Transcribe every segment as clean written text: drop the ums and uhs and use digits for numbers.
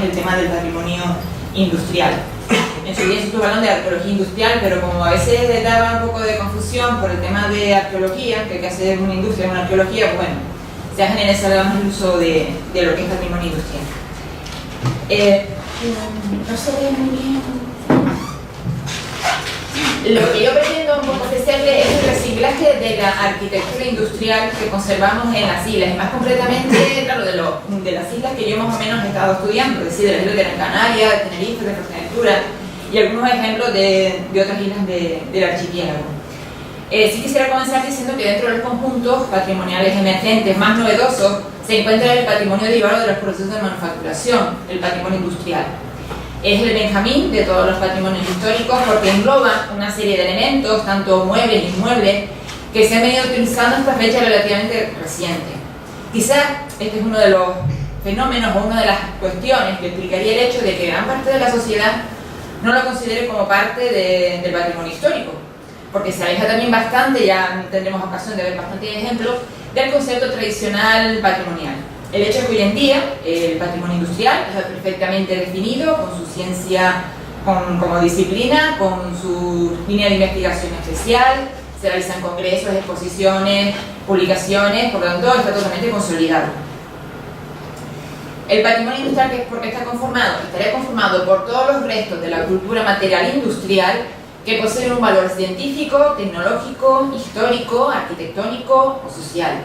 el tema del patrimonio industrial. En su día se estuvo hablando de arqueología industrial, pero como a veces le daba un poco de confusión por el tema de arqueología, que hay que hacer una industria, una arqueología, pues bueno, se ha generalizado más el uso de lo que es patrimonio industrial. No se ve muy bien. Lo que yo pretendo un poco ofrecerle es el reciclaje de la arquitectura industrial que conservamos en las islas, y más concretamente, claro, de las islas que yo más o menos he estado estudiando, es decir, de las islas de Gran Canaria, de Tenerife, de Fuerteventura, y algunos ejemplos de otras islas del archipiélago. Sí quisiera comenzar diciendo que dentro de los conjuntos patrimoniales emergentes más novedosos se encuentra el patrimonio derivado de los procesos de manufacturación, el patrimonio industrial. Es el Benjamín de todos los patrimonios históricos porque engloba una serie de elementos, tanto muebles e inmuebles, que se han venido utilizando hasta fecha relativamente reciente. Quizás este es uno de los fenómenos o una de las cuestiones que explicaría el hecho de que gran parte de la sociedad no lo considere como parte del patrimonio histórico, porque se aleja también bastante, ya tendremos ocasión de ver bastantes ejemplos, del concepto tradicional patrimonial. El hecho es que hoy en día el patrimonio industrial está perfectamente definido, con su ciencia como disciplina, con su línea de investigación especial, se realizan congresos, exposiciones, publicaciones, por lo tanto está totalmente consolidado. El patrimonio industrial, que es porque estaría conformado por todos los restos de la cultura material industrial que poseen un valor científico, tecnológico, histórico, arquitectónico o social.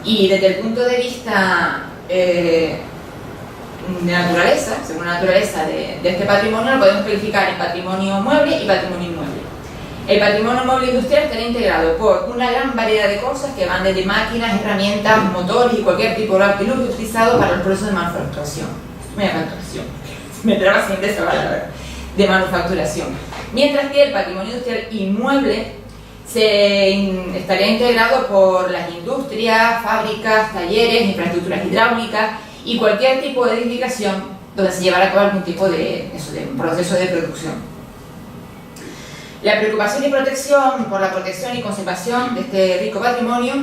Y desde el punto de vista de naturaleza, según la naturaleza de este patrimonio, lo podemos calificar en patrimonio mueble y patrimonio inmueble. El patrimonio mueble industrial estará integrado por una gran variedad de cosas que van desde máquinas, herramientas, motores y cualquier tipo de artilugio utilizado para el proceso de manufacturación. Me traba siempre esa palabra, de manufacturación. Mientras que el patrimonio industrial inmueble estaría integrado por las industrias, fábricas, talleres, infraestructuras hidráulicas y cualquier tipo de edificación donde se llevara a cabo algún tipo de proceso de producción. La preocupación y protección por la protección y conservación de este rico patrimonio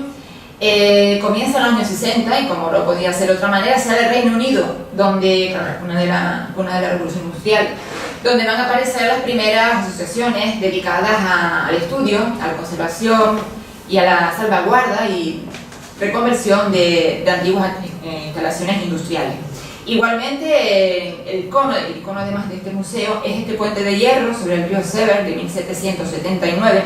comienza en los años 60 y, como no podía ser de otra manera, sale el Reino Unido, donde, claro, una de la revolución industrial, donde van a aparecer las primeras asociaciones dedicadas al estudio, a la conservación y a la salvaguarda y reconversión de antiguas instalaciones industriales. Igualmente, el icono además de este museo es este puente de hierro sobre el río Sever de 1779,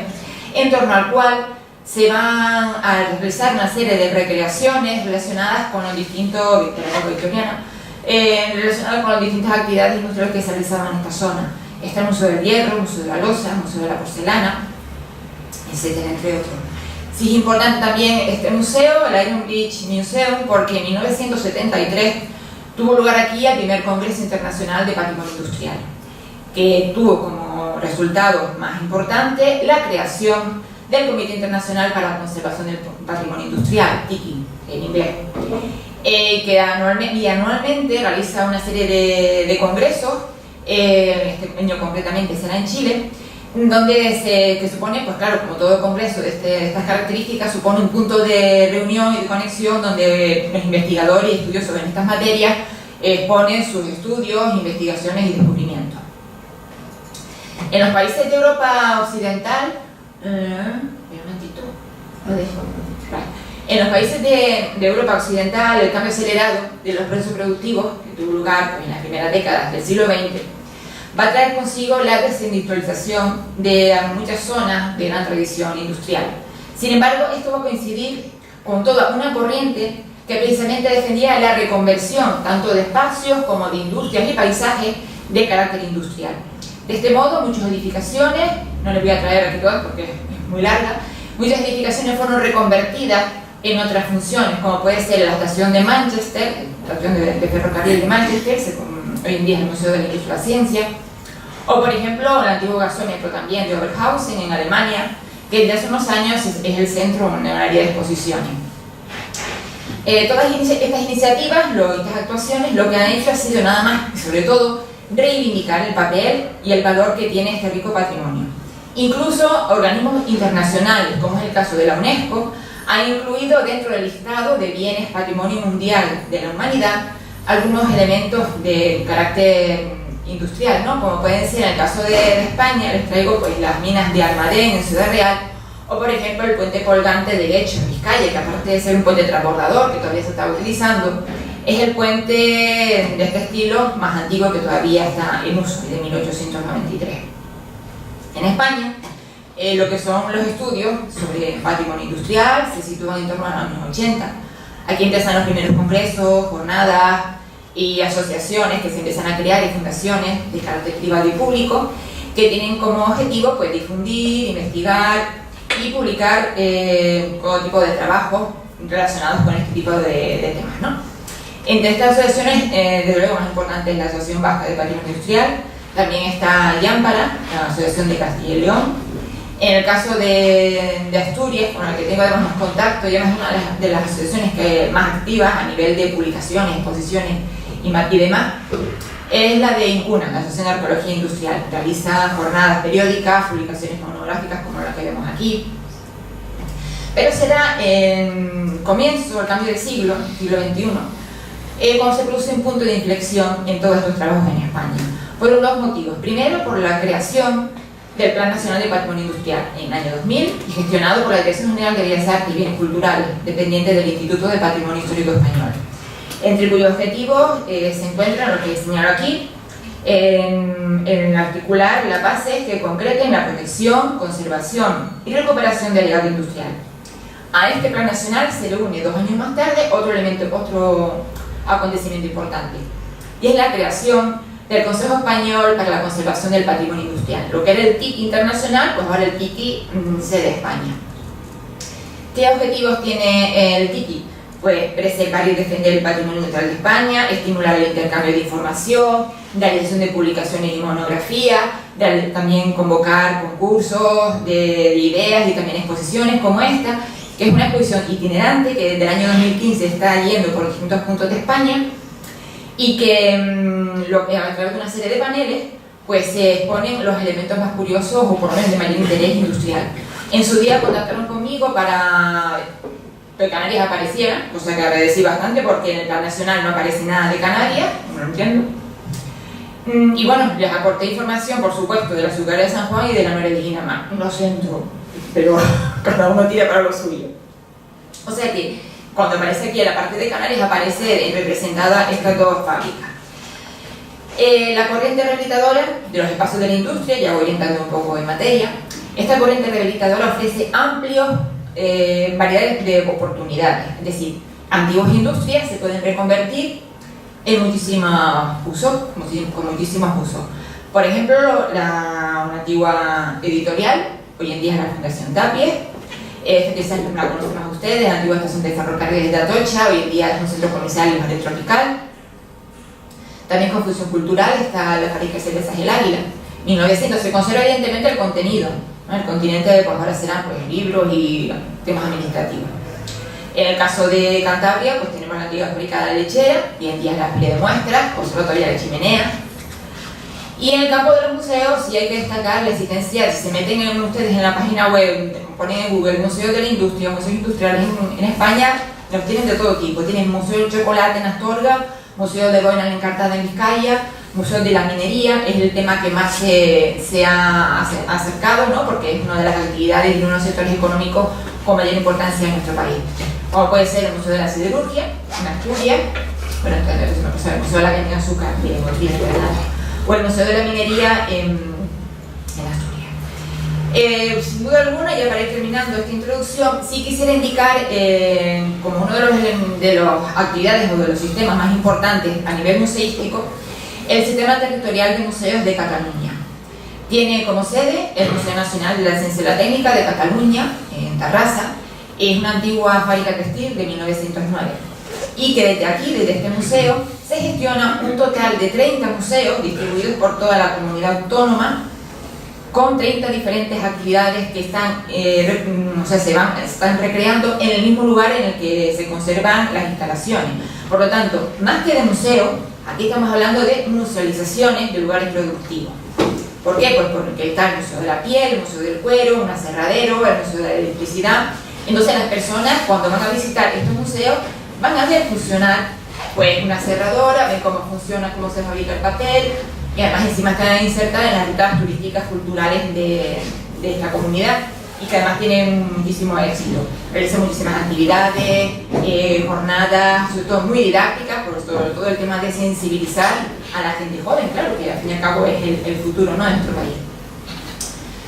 en torno al cual se van a realizar una serie de recreaciones relacionadas con los distintos, relacionadas con las distintas actividades industriales que se realizaban en esta zona. Está el Museo del Hierro, el Museo de la Loza, el Museo de la Porcelana, etcétera, entre otros. Sí es importante también este museo, el Iron Bridge Museum, porque en 1973 tuvo lugar aquí el primer Congreso Internacional de Patrimonio Industrial, que tuvo como resultado más importante la creación del Comité Internacional para la Conservación del Patrimonio Industrial, TICI, en inglés, que anualmente realiza una serie de congresos, este año concretamente será en Chile, donde se supone, pues claro, como todo congreso de estas características, supone un punto de reunión y de conexión donde los investigadores y estudiosos en estas materias exponen sus estudios, investigaciones y descubrimientos. En los países de Europa Occidental, en los países de Europa Occidental, el cambio acelerado de los procesos productivos que tuvo lugar en las primeras décadas del siglo XX va a traer consigo la desindustrialización de muchas zonas de gran tradición industrial. Sin embargo, esto va a coincidir con toda una corriente que precisamente defendía la reconversión tanto de espacios como de industrias y paisajes de carácter industrial. De este modo, muchas edificaciones, no les voy a traer aquí todas porque es muy larga, muchas edificaciones fueron reconvertidas en otras funciones, como puede ser la estación de Manchester, la estación de ferrocarril de Manchester, hoy en día es el Museo de la Industria y la Ciencia, o por ejemplo el antiguo gasómetro también de Oberhausen en Alemania, que desde hace unos años es el centro de un área de exposiciones. Todas estas iniciativas, estas actuaciones, lo que han hecho ha sido nada más y sobre todo reivindicar el papel y el valor que tiene este rico patrimonio. Incluso organismos internacionales, como es el caso de la UNESCO, han incluido dentro del listado de bienes patrimonio mundial de la humanidad algunos elementos de carácter industrial, ¿no? Como pueden ser, en el caso de España, les traigo pues las minas de Almadén en Ciudad Real, o por ejemplo el puente colgante de Lecho en Vizcaya, que aparte de ser un puente transbordador que todavía se está utilizando, es el puente de este estilo más antiguo que todavía está en uso, de 1893. En España, lo que son los estudios sobre patrimonio industrial se sitúan en torno a los años 80. Aquí empiezan los primeros congresos, jornadas y asociaciones que se empiezan a crear y fundaciones de carácter privado y público que tienen como objetivo pues, difundir, investigar y publicar todo tipo de trabajos relacionados con este tipo de temas, ¿no? Entre estas asociaciones, desde luego más importante es la Asociación Vasca de Patrimonio Industrial, también está Yámpara, la Asociación de Castilla y León. En el caso de Asturias, con la que tengo además más contacto, y además una de las asociaciones más activas a nivel de publicaciones, exposiciones y demás, es la de INCUNA, la Asociación de Arqueología Industrial. Realiza jornadas periódicas, publicaciones monográficas como la que vemos aquí. Pero será en comienzo, al cambio del siglo XXI, cuando se produce un punto de inflexión en todos estos trabajos en España. Por dos motivos. Primero, por la creación del Plan Nacional de Patrimonio Industrial en el año 2000 y gestionado por la Dirección General de Bellas Artes y Bienes Culturales, dependiente del Instituto de Patrimonio Histórico Español, entre cuyos objetivos se encuentran lo que señalo aquí, en articular las bases que concreten la protección, conservación y recuperación del legado industrial. A este Plan Nacional se le une 2 años más tarde otro acontecimiento importante, y es la creación del Consejo Español para la Conservación del Patrimonio Industrial. Lo que era el TIC internacional, pues ahora el TICI sede España. ¿Qué objetivos tiene el TICI? Pues preservar y defender el patrimonio industrial de España, estimular el intercambio de información, realización de publicaciones y monografías, también convocar concursos de ideas y también exposiciones como esta, que es una exposición itinerante que desde el año 2015 está yendo por distintos puntos de España, y que a través de una serie de paneles pues se exponen los elementos más curiosos o por lo menos de mayor interés industrial. En su día contactaron conmigo para que Canarias apareciera, cosa que agradecí bastante porque en el Plan Nacional no aparece nada de Canarias, no lo entiendo. Y bueno, les aporté información, por supuesto, de la Azucarera de San Juan y de la Noria de Guinamar. Lo siento, pero cada uno tira para lo suyo. O sea que cuando aparece aquí en la parte de Canarias aparece representada estas dos fábricas. La corriente rehabilitadora de los espacios de la industria, ya voy entrando un poco en materia, esta corriente rehabilitadora ofrece amplios variedades de oportunidades, es decir, antiguas industrias se pueden reconvertir en muchísimos usos, con muchísimos usos. Por ejemplo, una antigua editorial, hoy en día es la Fundación Tapies, quizás la conocen más ustedes, la antigua estación de ferrocarriles de Atocha, hoy en día es un centro comercial y jardín tropical. También con función cultural está la fábrica de cervezas El Águila. 1900 se conserva evidentemente el contenido, ¿no? El continente pues ahora serán pues, libros y temas administrativos. En el caso de Cantabria pues tenemos la antigua fábrica de la lechera, hoy en día es la feria de muestras, conserva todavía la chimenea. Y en el campo de los museos sí hay que destacar la existencia, si se meten ustedes en la página web, ponen en Google Museos de la Industria, Museos Industriales en España, los tienen de todo tipo. Tienen Museo del Chocolate en Astorga, Museo de Boina Encartada en Vizcaya, Museo de la Minería, es el tema que más se ha acercado, ¿no? Porque es una de las actividades y uno de los sectores económicos con mayor importancia en nuestro país. Como puede ser el Museo de la Siderurgia, en Asturias, bueno, entonces el Museo de la Caña de Azúcar, ¿verdad? O el Museo de la Minería en Asturias. Sin duda alguna, ya para ir terminando esta introducción, sí quisiera indicar como uno de las actividades o de los sistemas más importantes a nivel museístico, el Sistema Territorial de Museos de Cataluña. Tiene como sede el Museo Nacional de la Ciencia y la Técnica de Cataluña, en Tarrasa. Es una antigua fábrica textil de 1909. Y que desde aquí, desde este museo, se gestiona un total de 30 museos distribuidos por toda la comunidad autónoma, con 30 diferentes actividades que están, están recreando en el mismo lugar en el que se conservan las instalaciones. Por lo tanto, más que de museo, aquí estamos hablando de musealizaciones de lugares productivos. ¿Por qué? Pues porque está el Museo de la Piel, el Museo del Cuero, un aserradero, el Museo de la Electricidad. Entonces las personas, cuando van a visitar estos museos, van a ver funcionar pues una cerradora, ven cómo funciona, cómo se fabrica el papel, y además encima están insertadas en las rutas turísticas culturales de esta comunidad, y que además tienen muchísimo éxito. Realizan muchísimas actividades, jornadas, sobre todo muy didácticas, por todo el tema de sensibilizar a la gente joven, claro, que al fin y al cabo es el futuro, ¿no?, de nuestro país.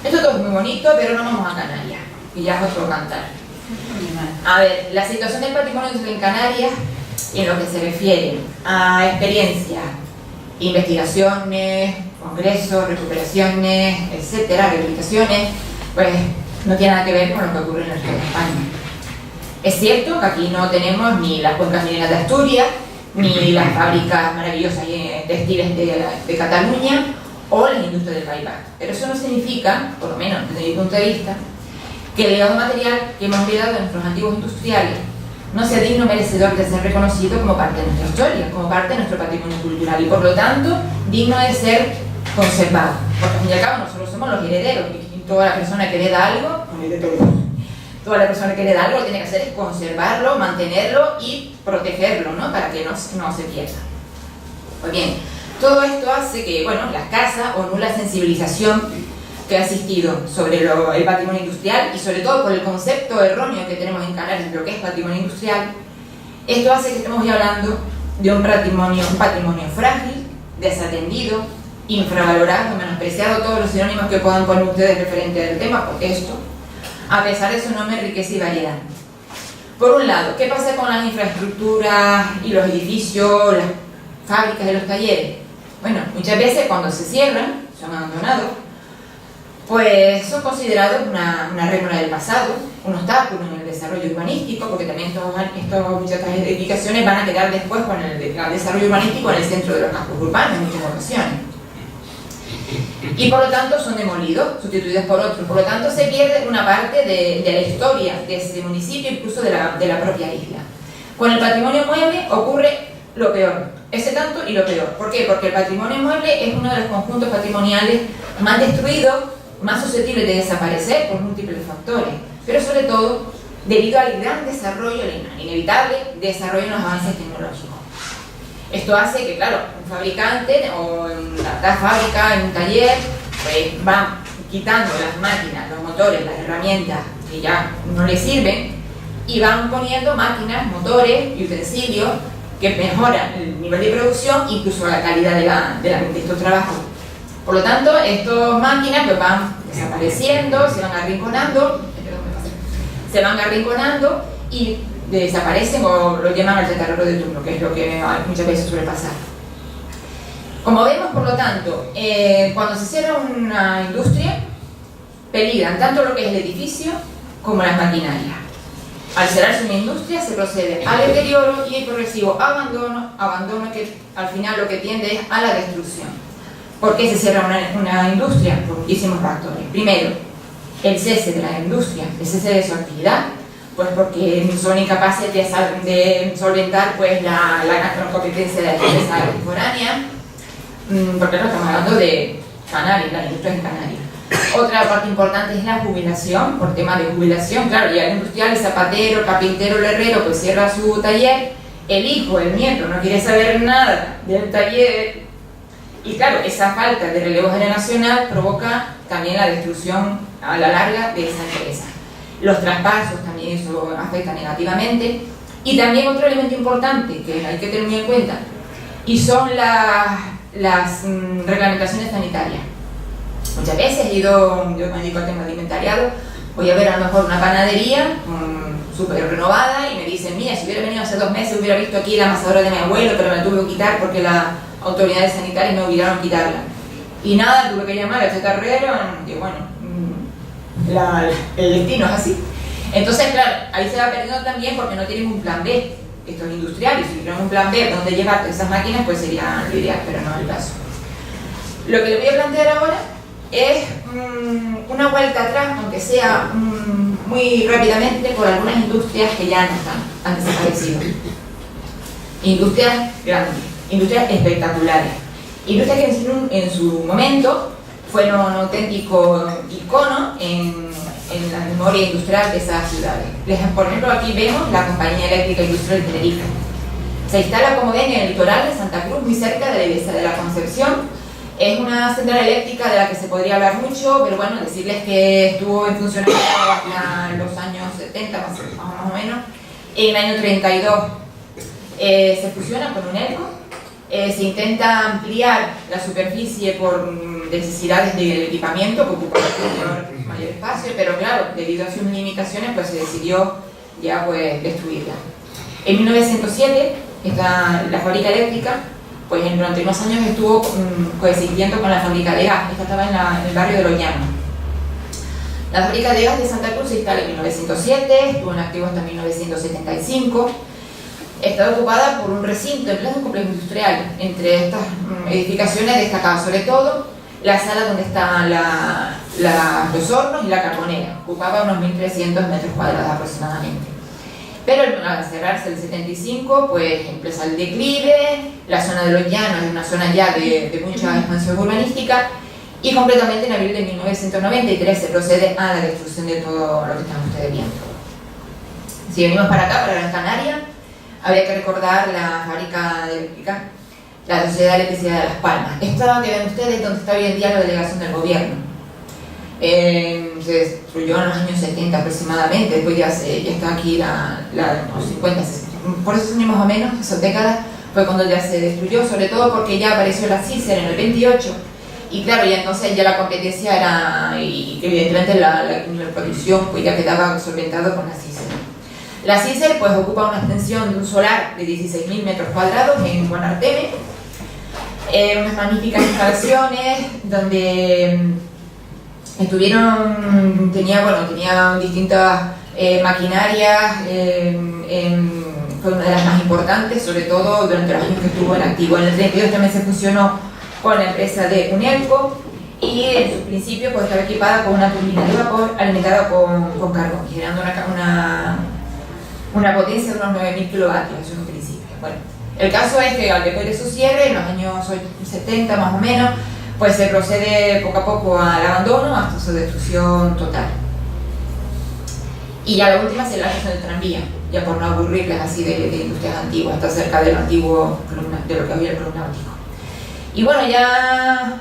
Esto todo es muy bonito, pero no vamos a Canarias, que ya es otro cantar. A ver, la situación del patrimonio en Canarias, en lo que se refiere a experiencias, investigaciones, congresos, recuperaciones, etcétera, rehabilitaciones, pues no tiene nada que ver con lo que ocurre en el resto de España. Es cierto que aquí no tenemos ni las cuencas mineras de Asturias, ni las fábricas maravillosas textiles de Cataluña, o las industrias del País Vasco. Pero eso no significa, por lo menos desde mi punto de vista, que el legado material que hemos heredado de nuestros antiguos industriales no sea digno merecedor de ser reconocido como parte de nuestra historia, como parte de nuestro patrimonio cultural, y por lo tanto digno de ser conservado. Porque al fin y al cabo nosotros somos los herederos, y toda la persona que hereda algo, toda la persona que hereda algo lo que tiene que hacer es conservarlo, mantenerlo y protegerlo, ¿no?, para que no se pierda. Pues bien, todo esto hace que, bueno, la escasa o nula sensibilización que ha existido sobre el patrimonio industrial, y sobre todo por el concepto erróneo que tenemos en Canarias de lo que es patrimonio industrial, esto hace que estemos ya hablando de un patrimonio frágil, desatendido, infravalorado, menospreciado, todos los sinónimos que puedan poner ustedes referente al tema, porque esto, a pesar de su nombre, enriquece y variedad. Por un lado, ¿qué pasa con las infraestructuras y los edificios, las fábricas y los talleres? Bueno, muchas veces cuando se cierran, son abandonados, pues son considerados una rémora del pasado, un obstáculo en el desarrollo urbanístico, porque también muchas edificaciones van a quedar después con el desarrollo urbanístico en el centro de los campos urbanos en muchas ocasiones. Y por lo tanto son demolidos, sustituidos por otros. Por lo tanto se pierde una parte de la historia de ese municipio, incluso de la propia isla. Con el patrimonio mueble ocurre lo peor, ese tanto y lo peor. ¿Por qué? Porque el patrimonio mueble es uno de los conjuntos patrimoniales más destruidos, más susceptibles de desaparecer por múltiples factores, pero sobre todo debido al gran desarrollo, el inevitable desarrollo en los avances tecnológicos. Esto hace que, claro, un fabricante o en la fábrica, en un taller, pues van quitando las máquinas, los motores, las herramientas que ya no les sirven, y van poniendo máquinas, motores y utensilios que mejoran el nivel de producción, incluso la calidad de estos trabajos. Por lo tanto, estas máquinas pues van desapareciendo, se van arrinconando y desaparecen, o lo llaman al chatarrero de turno, que es lo que muchas veces suele pasar. Como vemos, por lo tanto, cuando se cierra una industria, peligran tanto lo que es el edificio como las maquinarias. Al cerrarse una industria se procede al deterioro y el progresivo abandono que al final lo que tiende es a la destrucción. ¿Por qué se cierra una industria? Por muchísimos factores. Primero, el cese de la industria, el cese de su actividad, pues porque son incapaces de solventar pues la competencia de la empresa foránea, porque no estamos hablando de Canarias, la industria en Canarias. Otra parte importante es la jubilación, por tema de jubilación, claro, ya el industrial, el zapatero, el carpintero, el herrero, pues cierra su taller, el hijo, el nieto, no quiere saber nada del taller, y claro, esa falta de relevo generacional provoca también la destrucción a la larga de esa empresa. Los traspasos también eso afecta negativamente, y también otro elemento importante que hay que tener muy en cuenta, y son las reglamentaciones sanitarias. Muchas veces yo me dedico al tema de inventariado, voy a ver a lo mejor una panadería súper renovada y me dicen, mira, si hubiera venido hace 2 meses hubiera visto aquí la amasadora de mi abuelo, pero me la tuve que quitar porque las autoridades sanitarias me obligaron a quitarla. Y nada, tuve que llamar al chatarrero, y bueno, el destino es así. Entonces, claro, ahí se va perdiendo también porque no tienen un plan B. Estos industriales, si tuvieran un plan B donde llevar esas máquinas, pues sería lo ideal, pero no es el caso. Lo que le voy a plantear ahora es una vuelta atrás, aunque sea muy rápidamente, por algunas industrias que ya no están, han desaparecido. Industrias grandes, industrias espectaculares, industrias que en su momento fueron un auténtico icono en la memoria industrial de esas ciudades. Por ejemplo, aquí vemos la Compañía Eléctrica Industrial de Tenerife. Se instala, como ven, en el litoral de Santa Cruz, muy cerca de la iglesia de la Concepción. Es una central eléctrica de la que se podría hablar mucho, pero bueno, decirles que estuvo en funcionamiento hasta los años 70, más o menos. En el año 32 se fusiona con UNELCO. Se intenta ampliar la superficie por necesidades del equipamiento, que ocupa mayor espacio, pero claro, debido a sus limitaciones, pues se decidió ya pues destruirla. En 1907, la fábrica eléctrica, pues durante unos años estuvo coexistiendo con la fábrica de gas. Esta estaba en el barrio de Los Llanos. La fábrica de gas de Santa Cruz se instala en 1907, estuvo en activo hasta 1975. Está ocupada por un recinto en pleno complejo industrial. Entre estas edificaciones destacaba sobre todo la sala donde están los hornos y la carbonera. Ocupaba unos 1.300 metros cuadrados aproximadamente. Pero al cerrarse el 75, pues empieza el declive, la zona de Los Llanos es una zona ya de mucha expansión urbanística, y concretamente en abril de 1993 se procede a la destrucción de todo lo que están ustedes viendo. Si venimos para acá, para Gran Canaria, habría que recordar la fábrica eléctrica, la Sociedad de Electricidad de Las Palmas. Esta que ven ustedes es donde está hoy en día la delegación del gobierno. Se destruyó en los años 70 aproximadamente, después ya está aquí los 50, 60. Por eso son más o menos, esas décadas fue cuando ya se destruyó, sobre todo porque ya apareció la CICER en el 28, y claro, ya entonces ya la competencia era, y evidentemente la producción pues ya quedaba solventado con la CICER. La CICER pues ocupa una extensión de un solar de 16.000 metros cuadrados en Guanarteme, unas magníficas instalaciones donde tenía distintas maquinarias, fue una de las más importantes, sobre todo durante los años que estuvo en activo. En el 32 también se fusionó con la empresa de UNELCO, y en sus principios pues estaba equipada con una turbina de vapor alimentada con carbón, generando una potencia de unos 9.000 kilovatios, eso en un principio. Bueno, el caso es que después de su cierre, en los años 70 más o menos, pues se procede poco a poco al abandono hasta su destrucción total. Y ya la última es la estación del tranvía, ya por no aburrirles así de industrias antiguas, está cerca de lo antiguo, de lo que había el Club Náutico. Y bueno, ya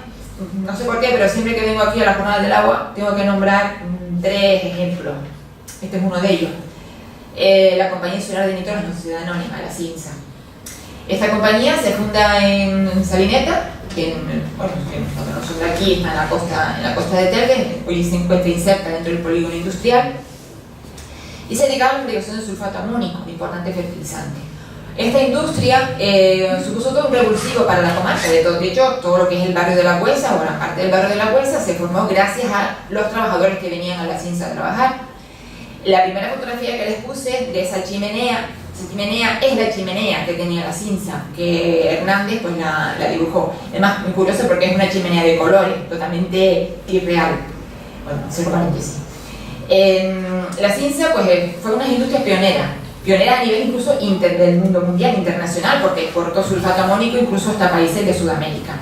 no sé por qué, pero siempre que vengo aquí a la Jornada del Agua tengo que nombrar 3 ejemplos. Este es uno de ellos. La Compañía Insular de Nitrógeno, Sociedad Anónima, la CINSA. Esta compañía se funda en Salineta, que nosotros de aquí está en la costa de Telde, hoy se encuentra inserta dentro del polígono industrial, y se dedicaba a la fabricación de sulfato amónico, un importante fertilizante. Esta industria supuso todo un revulsivo para la comarca. De hecho, todo lo que es el barrio de la Güesa, o gran parte del barrio de la Güesa, se formó gracias a los trabajadores que venían a la CINSA a trabajar. La primera fotografía que les puse de esa chimenea es la chimenea que tenía la CINSA, que Hernández pues la dibujó. Además, muy curioso porque es una chimenea de colores, totalmente irreal. Bueno, cierro paréntesis. La CINSA pues fue una industria pionera a nivel incluso del mundo mundial, internacional, porque exportó sulfato amónico incluso hasta países de Sudamérica.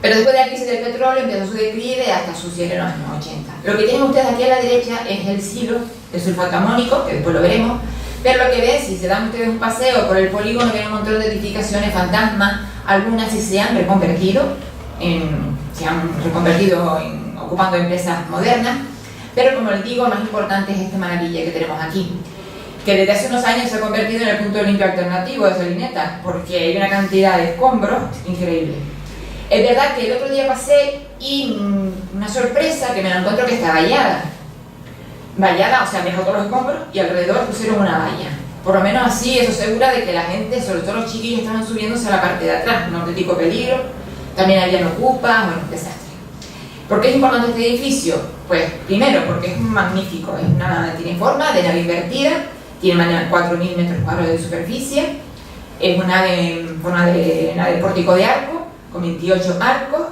Pero después de la crisis del petróleo empezó su declive hasta su cierre en los años 80. Lo que tienen ustedes aquí a la derecha es el silo de sulfato amónico, que después lo veremos, pero lo que ven, si se dan ustedes un paseo por el polígono, ven un montón de edificaciones fantasmas, algunas sí se han reconvertido, ocupando empresas modernas, pero como les digo, más importante es esta maravilla que tenemos aquí, que desde hace unos años se ha convertido en el punto limpio alternativo de Salineta, porque hay una cantidad de escombros increíble. Es verdad que el otro día pasé y una sorpresa que me la encuentro que está vallada, o sea, dejó todos los escombros y alrededor pusieron una valla. Por lo menos así eso asegura de que la gente, sobre todo los chiquillos, estaban subiéndose a la parte de atrás, un auténtico peligro. También había ocupas, bueno, un desastre. ¿Por qué es importante este edificio? Pues primero porque es magnífico, tiene forma de nave invertida, tiene 4.000 metros cuadrados de superficie, es una nave en forma de nave pórtico de arco, con 28 arcos,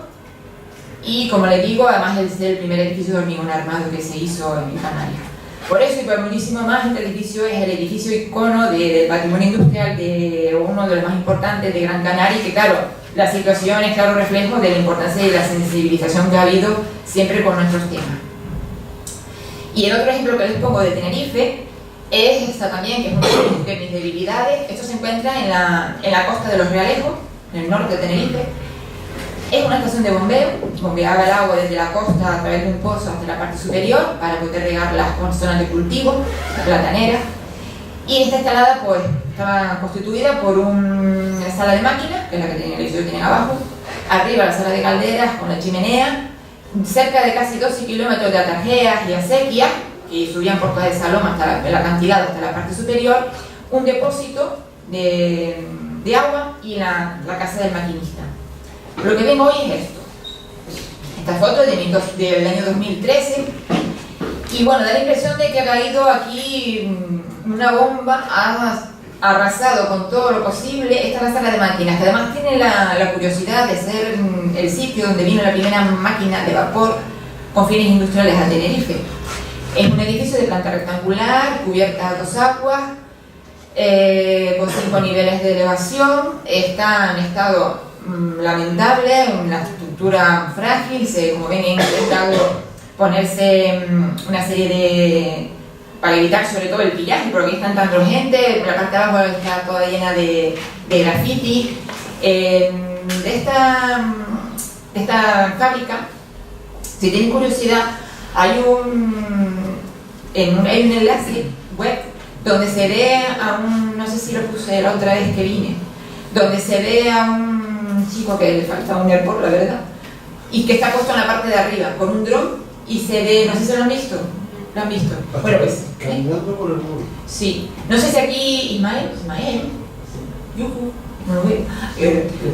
y como les digo, además es el primer edificio de hormigón armado que se hizo en Canarias. Por eso y por muchísimo más, este edificio es el edificio icono del patrimonio industrial, de uno de los más importantes de Gran Canaria, y que claro, la situación es claro reflejo de la importancia y la sensibilización que ha habido siempre con nuestros temas. Y el otro ejemplo que les pongo de Tenerife, es esta también, que es una de mis debilidades. Esto se encuentra en la costa de Los Realejos, en el norte de Tenerife. Es una estación de bombeo, bombeaba el agua desde la costa a través de un pozo hasta la parte superior para poder regar las zonas de cultivo, la platanera. Y está instalada, pues, estaba constituida por una sala de máquinas, que es la que el edificio tienen abajo, arriba la sala de calderas con la chimenea, cerca de casi 12 kilómetros de atarjeas y acequias, que subían por toda esa loma hasta el acantilado hasta la parte superior, un depósito de agua y la casa del maquinista. Lo que vengo hoy es esto. Esta foto es del año 2013 y bueno, da la impresión de que ha caído aquí una bomba, ha arrasado con todo lo posible. Esta es la sala de máquinas, que además tiene la curiosidad de ser el sitio donde vino la primera máquina de vapor con fines industriales a Tenerife. Es un edificio de planta rectangular, cubierta a 2 aguas, con 5 niveles de elevación. Está en estado lamentable, una estructura frágil. Como ven, he intentado ponerse una serie para evitar sobre todo el pillaje, porque aquí están tanto gente. La parte de abajo está toda llena de graffiti. De esta fábrica, si tienen curiosidad, hay un enlace web donde se ve a no sé si lo puse la otra vez que vine, donde se ve a un chico que le falta un airport, la verdad, y que está puesto en la parte de arriba con un dron y se ve, no sé si lo han visto. ¿Lo han visto? Bueno, pues, caminando por el mundo. Sí. No sé si aquí Ismael, yujú, no lo veo.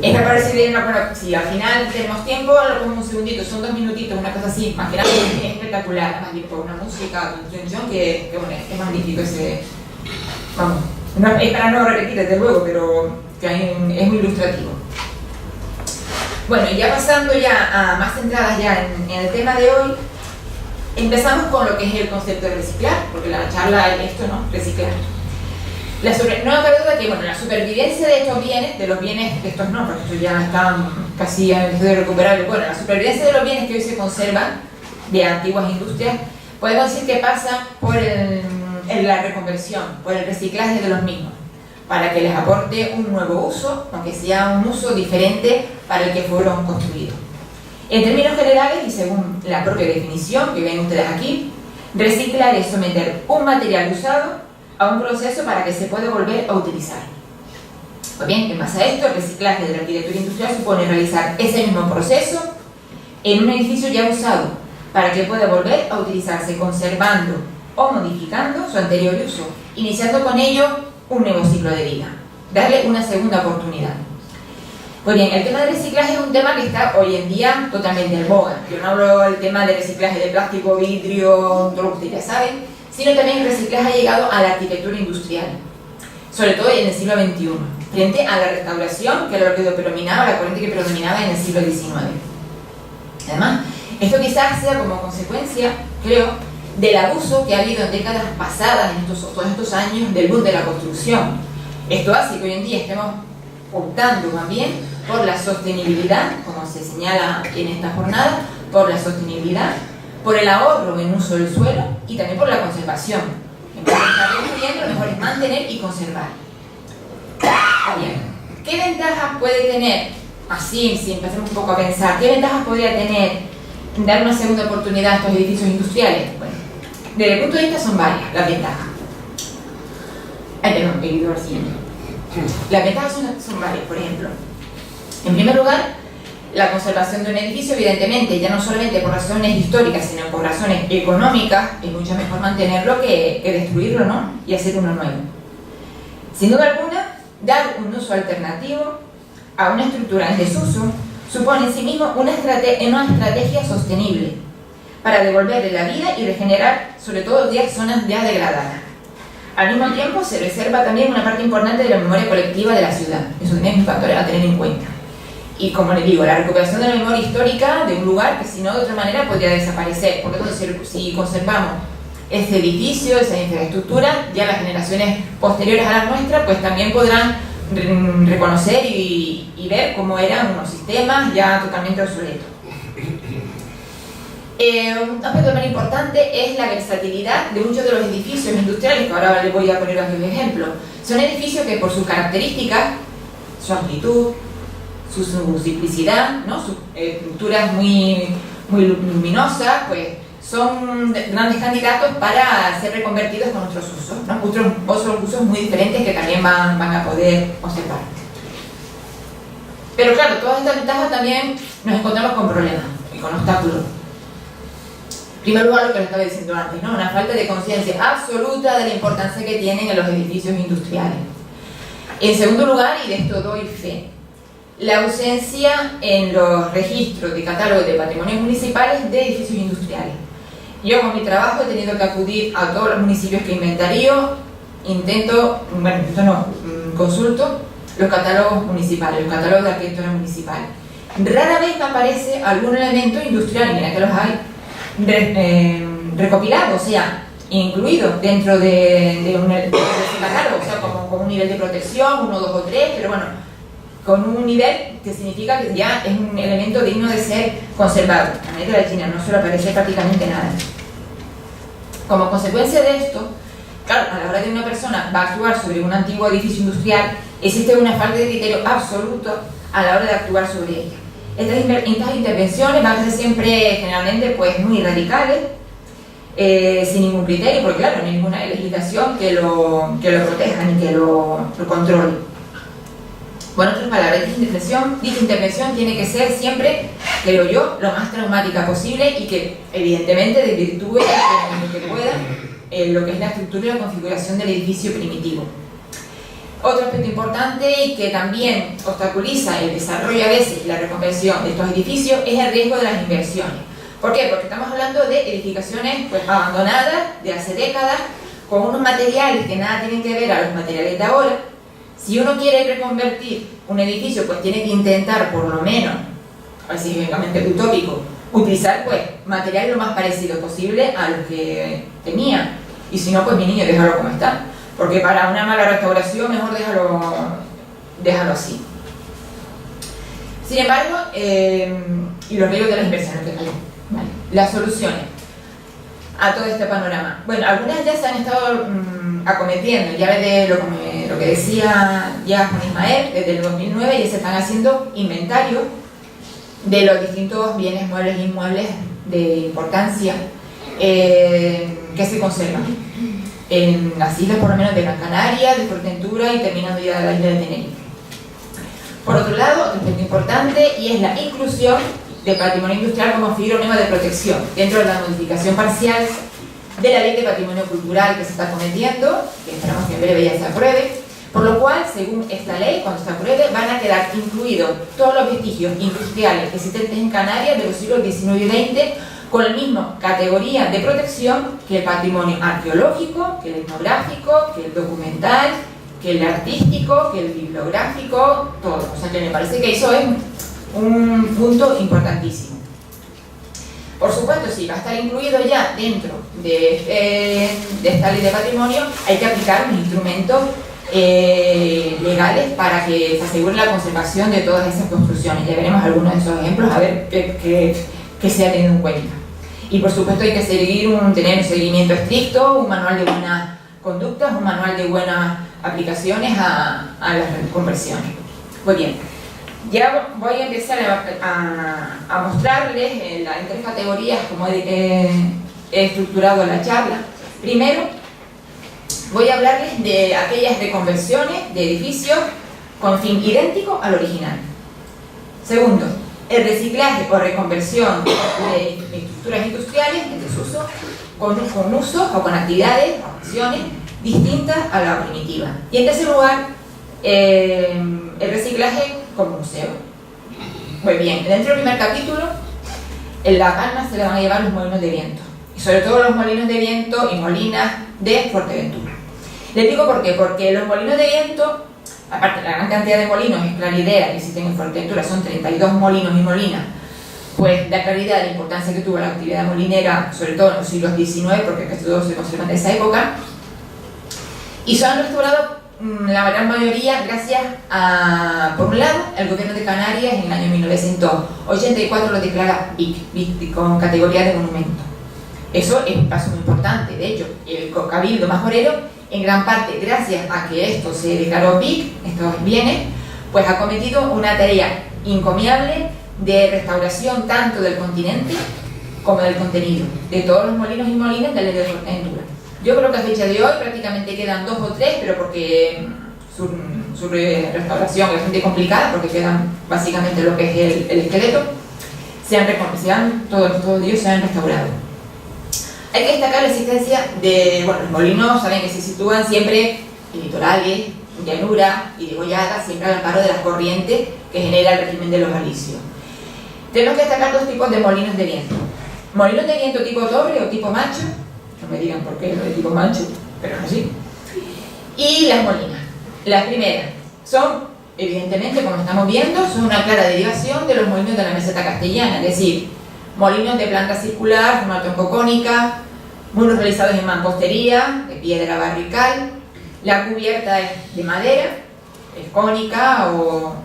Es que parece bien, bueno, si al final tenemos tiempo, lo pongo un segundito, son 2 minutitos, una cosa así, imagínate, es espectacular, además por una música, que bueno, es magnífico ese, vamos, no, es para no repetir desde luego, pero que es muy ilustrativo. Bueno, y ya pasando ya a más centradas ya en el tema de hoy, empezamos con lo que es el concepto de reciclar, porque la charla es esto, ¿no? Reciclar. No cabe duda que, bueno, la supervivencia de estos bienes, de los bienes, de estos no, porque estos ya están casi en el estado recuperable. Bueno, la supervivencia de los bienes que hoy se conservan de antiguas industrias, podemos decir que pasa por la reconversión, por el reciclaje de los mismos, para que les aporte un nuevo uso, aunque sea un uso diferente para el que fueron construidos. En términos generales, y según la propia definición que ven ustedes aquí, reciclar es someter un material usado a un proceso para que se pueda volver a utilizar. Pues bien, en base a esto, el reciclaje de la arquitectura industrial supone realizar ese mismo proceso en un edificio ya usado para que pueda volver a utilizarse, conservando o modificando su anterior uso, iniciando con ello un nuevo ciclo de vida, darle una segunda oportunidad. Pues bien, el tema del reciclaje es un tema que está hoy en día totalmente en boga. Yo no hablo del tema de reciclaje de plástico, vidrio, todo lo que ustedes ya saben, sino también el reciclaje ha llegado a la arquitectura industrial, sobre todo en el siglo XXI, frente a la restauración, que era lo que predominaba, la corriente que predominaba en el siglo XIX. Además, esto quizás sea como consecuencia, creo, del abuso que ha habido en décadas pasadas, en todos estos años, del boom de la construcción. Esto hace que hoy en día estemos optando también por la sostenibilidad, como se señala en esta jornada, por la sostenibilidad, por el ahorro en uso del suelo y también por la conservación. En vez de estar destruyendo, lo mejor es mantener y conservar. Bien, ¿qué ventajas puede tener, así, si empezamos un poco a pensar, qué ventajas podría tener dar una segunda oportunidad a estos edificios industriales? Bueno, desde el punto de vista son varias las ventajas. Perdón, he ido al siguiente. Las ventajas son varias, por ejemplo. En primer lugar, la conservación de un edificio, evidentemente, ya no solamente por razones históricas, sino por razones económicas, es mucho mejor mantenerlo que destruirlo, ¿no? Y hacer uno nuevo. Sin duda alguna, dar un uso alternativo a una estructura en desuso supone en sí mismo una estrategia sostenible para devolverle la vida y regenerar, sobre todo, ya zonas ya degradadas. Al mismo tiempo, se reserva también una parte importante de la memoria colectiva de la ciudad. Eso también es un factor a tener en cuenta. Y como les digo, la recuperación de la memoria histórica de un lugar que si no de otra manera podría desaparecer. Porque entonces si conservamos ese edificio, esa infraestructura, ya las generaciones posteriores a las nuestras pues también podrán reconocer y ver cómo eran unos sistemas ya totalmente obsoletos. Un aspecto también importante es la versatilidad de muchos de los edificios industriales, que ahora les voy a poner varios ejemplos. Son edificios que por sus características, su amplitud, su simplicidad, ¿no? Sus estructuras muy luminosas, pues son grandes candidatos para ser reconvertidos con otros usos, ¿no? Otros usos muy diferentes que también van a poder observar. Pero claro, todas estas ventajas también nos encontramos con problemas y con obstáculos. En primer lugar, lo que les estaba diciendo antes, ¿no? Una falta de conciencia absoluta de la importancia que tienen en los edificios industriales. En segundo lugar, y de esto doy fe, la ausencia en los registros de catálogo de patrimonios municipales de edificios industriales. Yo con mi trabajo he tenido que acudir a todos los municipios que inventario, consulto los catálogos municipales, los catálogos de arquitectura municipal. Rara vez me aparece algún elemento industrial, y mira que los hay, recopilado, o sea, incluido dentro de ese catálogo, o sea, como un nivel de protección, 1, 2 o 3, pero bueno, con un nivel que significa que ya es un elemento digno de ser conservado. En América Latina no suele aparecer prácticamente nada. Como consecuencia de esto, claro, a la hora de una persona va a actuar sobre un antiguo edificio industrial, existe una falta de criterio absoluto a la hora de actuar sobre ella. Estas intervenciones van a ser siempre, generalmente, pues muy radicales, sin ningún criterio, porque claro, no hay ninguna legislación que lo proteja ni que lo controle. Con otras palabras, dicha intervención tiene que ser siempre, creo yo, lo más traumática posible y que evidentemente desvirtúe lo que pueda lo que es la estructura y la configuración del edificio primitivo. Otro aspecto importante y que también obstaculiza el desarrollo a veces y la reconversión de estos edificios es el riesgo de las inversiones. ¿Por qué? Porque estamos hablando de edificaciones pues, abandonadas de hace décadas, con unos materiales que nada tienen que ver a los materiales de ahora. Si uno quiere reconvertir un edificio, pues tiene que intentar, por lo menos, así francamente utópico, utilizar pues materiales lo más parecido posible a lo que tenía. Y si no, pues mi niño, déjalo como está. Porque para una mala restauración, mejor déjalo así. Sin embargo, y los riesgos de las inversiones, ¿vale? Las soluciones a todo este panorama. Bueno, algunas ya se han estado acometiendo, ya de lo que decía ya Juan Ismael, desde el 2009 ya se están haciendo inventarios de los distintos bienes muebles e inmuebles de importancia que se conservan en las islas, por lo menos de Gran Canaria, de Fuerteventura y terminando ya la isla de Tenerife. Por otro lado, otro aspecto importante y es la inclusión del patrimonio industrial como fibronema de protección dentro de la modificación parcial de la Ley de Patrimonio Cultural que se está cometiendo, que esperamos que en breve ya se apruebe, por lo cual, según esta ley, cuando se apruebe, van a quedar incluidos todos los vestigios industriales existentes en Canarias de los siglos XIX y XX con la misma categoría de protección que el patrimonio arqueológico, que el etnográfico, que el documental, que el artístico, que el bibliográfico, todo. O sea que me parece que eso es un punto importantísimo. Por supuesto, si va a estar incluido ya dentro de esta ley de patrimonio, hay que aplicar unos instrumentos legales para que se asegure la conservación de todas esas construcciones. Ya veremos algunos de esos ejemplos, a ver qué se ha tenido en cuenta. Y por supuesto hay que tener un seguimiento estricto, un manual de buenas conductas, un manual de buenas aplicaciones a las conversiones. Muy bien, ya voy a empezar a mostrarles en 3 categorías como he estructurado la charla. Primero, voy a hablarles de aquellas reconversiones de edificios con fin idéntico al original. Segundo, el reciclaje o reconversión de estructuras industriales en desuso con usos o con actividades o acciones distintas a la primitiva. Y en tercer lugar, el reciclaje como museo. Muy bien, dentro del primer capítulo, en la palma se le van a llevar los molinos de viento. Y sobre todo los molinos de viento y molinas de Fuerteventura. Les digo por qué, porque los molinos de viento, aparte la gran cantidad de molinos es claridea que existen en Fuerteventura, son 32 molinos y molinas, pues da claridad de la importancia que tuvo la actividad molinera, sobre todo en los siglos XIX, porque casi todos se conservan de esa época, y son restaurados la gran mayoría gracias a, por un lado, el gobierno de Canarias en el año 1984 lo declara BIC con categoría de monumento. Eso es un paso muy importante. De hecho, el Cabildo Majorero, en gran parte gracias a que esto se declaró BIC, estos bienes, pues ha cometido una tarea encomiable de restauración tanto del continente como del contenido, de todos los molinos y molinas de la ley de Fuerteventura. Yo creo que a fecha de hoy prácticamente quedan 2 o 3, pero porque su restauración es bastante complicada, porque quedan básicamente lo que es el esqueleto, todos ellos se han restaurado. Hay que destacar la existencia de, bueno, los molinos saben que se sitúan siempre en litorales, en llanura y degolladas, siempre al amparo de las corrientes que genera el régimen de los alisios. Tenemos que destacar 2 tipos de molinos de viento. Molinos de viento tipo torre o tipo macho, no me digan por qué lo de tipo macho, pero es así. Y las molinas. Las primeras son, evidentemente, como estamos viendo, son una clara derivación de los molinos de la meseta castellana, es decir, molinos de planta circular, forma troncocónica, muros realizados en mampostería, de piedra barrical. La cubierta es de madera, es cónica o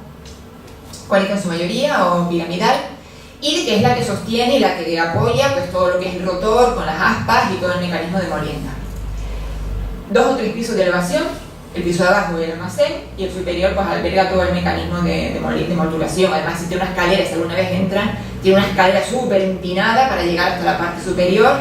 cónica en su mayoría o piramidal, y que es la que sostiene y la que apoya pues todo lo que es el rotor con las aspas y todo el mecanismo de molienda. 2 o 3 pisos de elevación, el piso de abajo es el almacén y el superior pues alberga todo el mecanismo de modulación. Además, si tiene una escalera, si alguna vez entran, tiene una escalera súper empinada para llegar hasta la parte superior,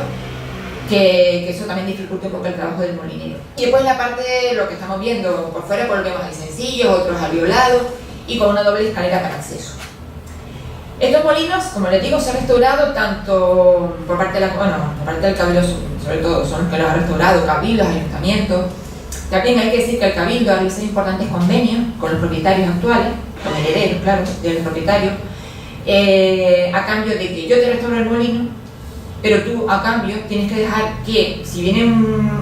que eso también dificulta un poco el trabajo del molinero. Y después la parte de lo que estamos viendo por fuera, pues lo vemos ahí sencillos, otros alveolados y con una doble escalera para acceso. Estos molinos, como les digo, se han restaurado tanto por parte de por parte del Cabildo, sobre todo son los que los han restaurado, cabildos, ayuntamientos. También hay que decir que el Cabildo ha realizado importantes convenios con los propietarios actuales, con herederos, claro, de los propietarios, a cambio de que yo te restauro el molino, pero tú, a cambio, tienes que dejar que, si viene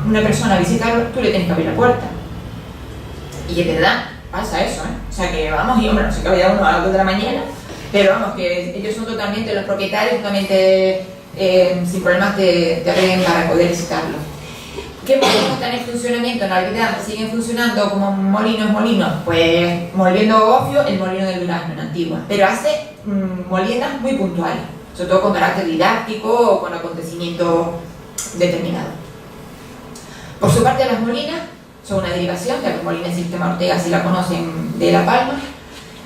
una persona a visitarlo, tú le tienes que abrir la puerta. Y es verdad, pasa eso, ¿eh? O sea que vamos, y hombre, no sé que vaya uno a las 2 de la mañana, pero vamos, que ellos son totalmente, los propietarios, totalmente sin problemas te abren para poder visitarlo. ¿Qué molinos están en funcionamiento? En realidad siguen funcionando como molinos, pues Moliendo Gofio, el molino del Durazno en Antigua, pero hace moliendas muy puntuales, sobre todo con carácter didáctico o con acontecimientos determinados. Por su parte, las molinas son una derivación de las molinas del sistema Ortega, si la conocen, de La Palma.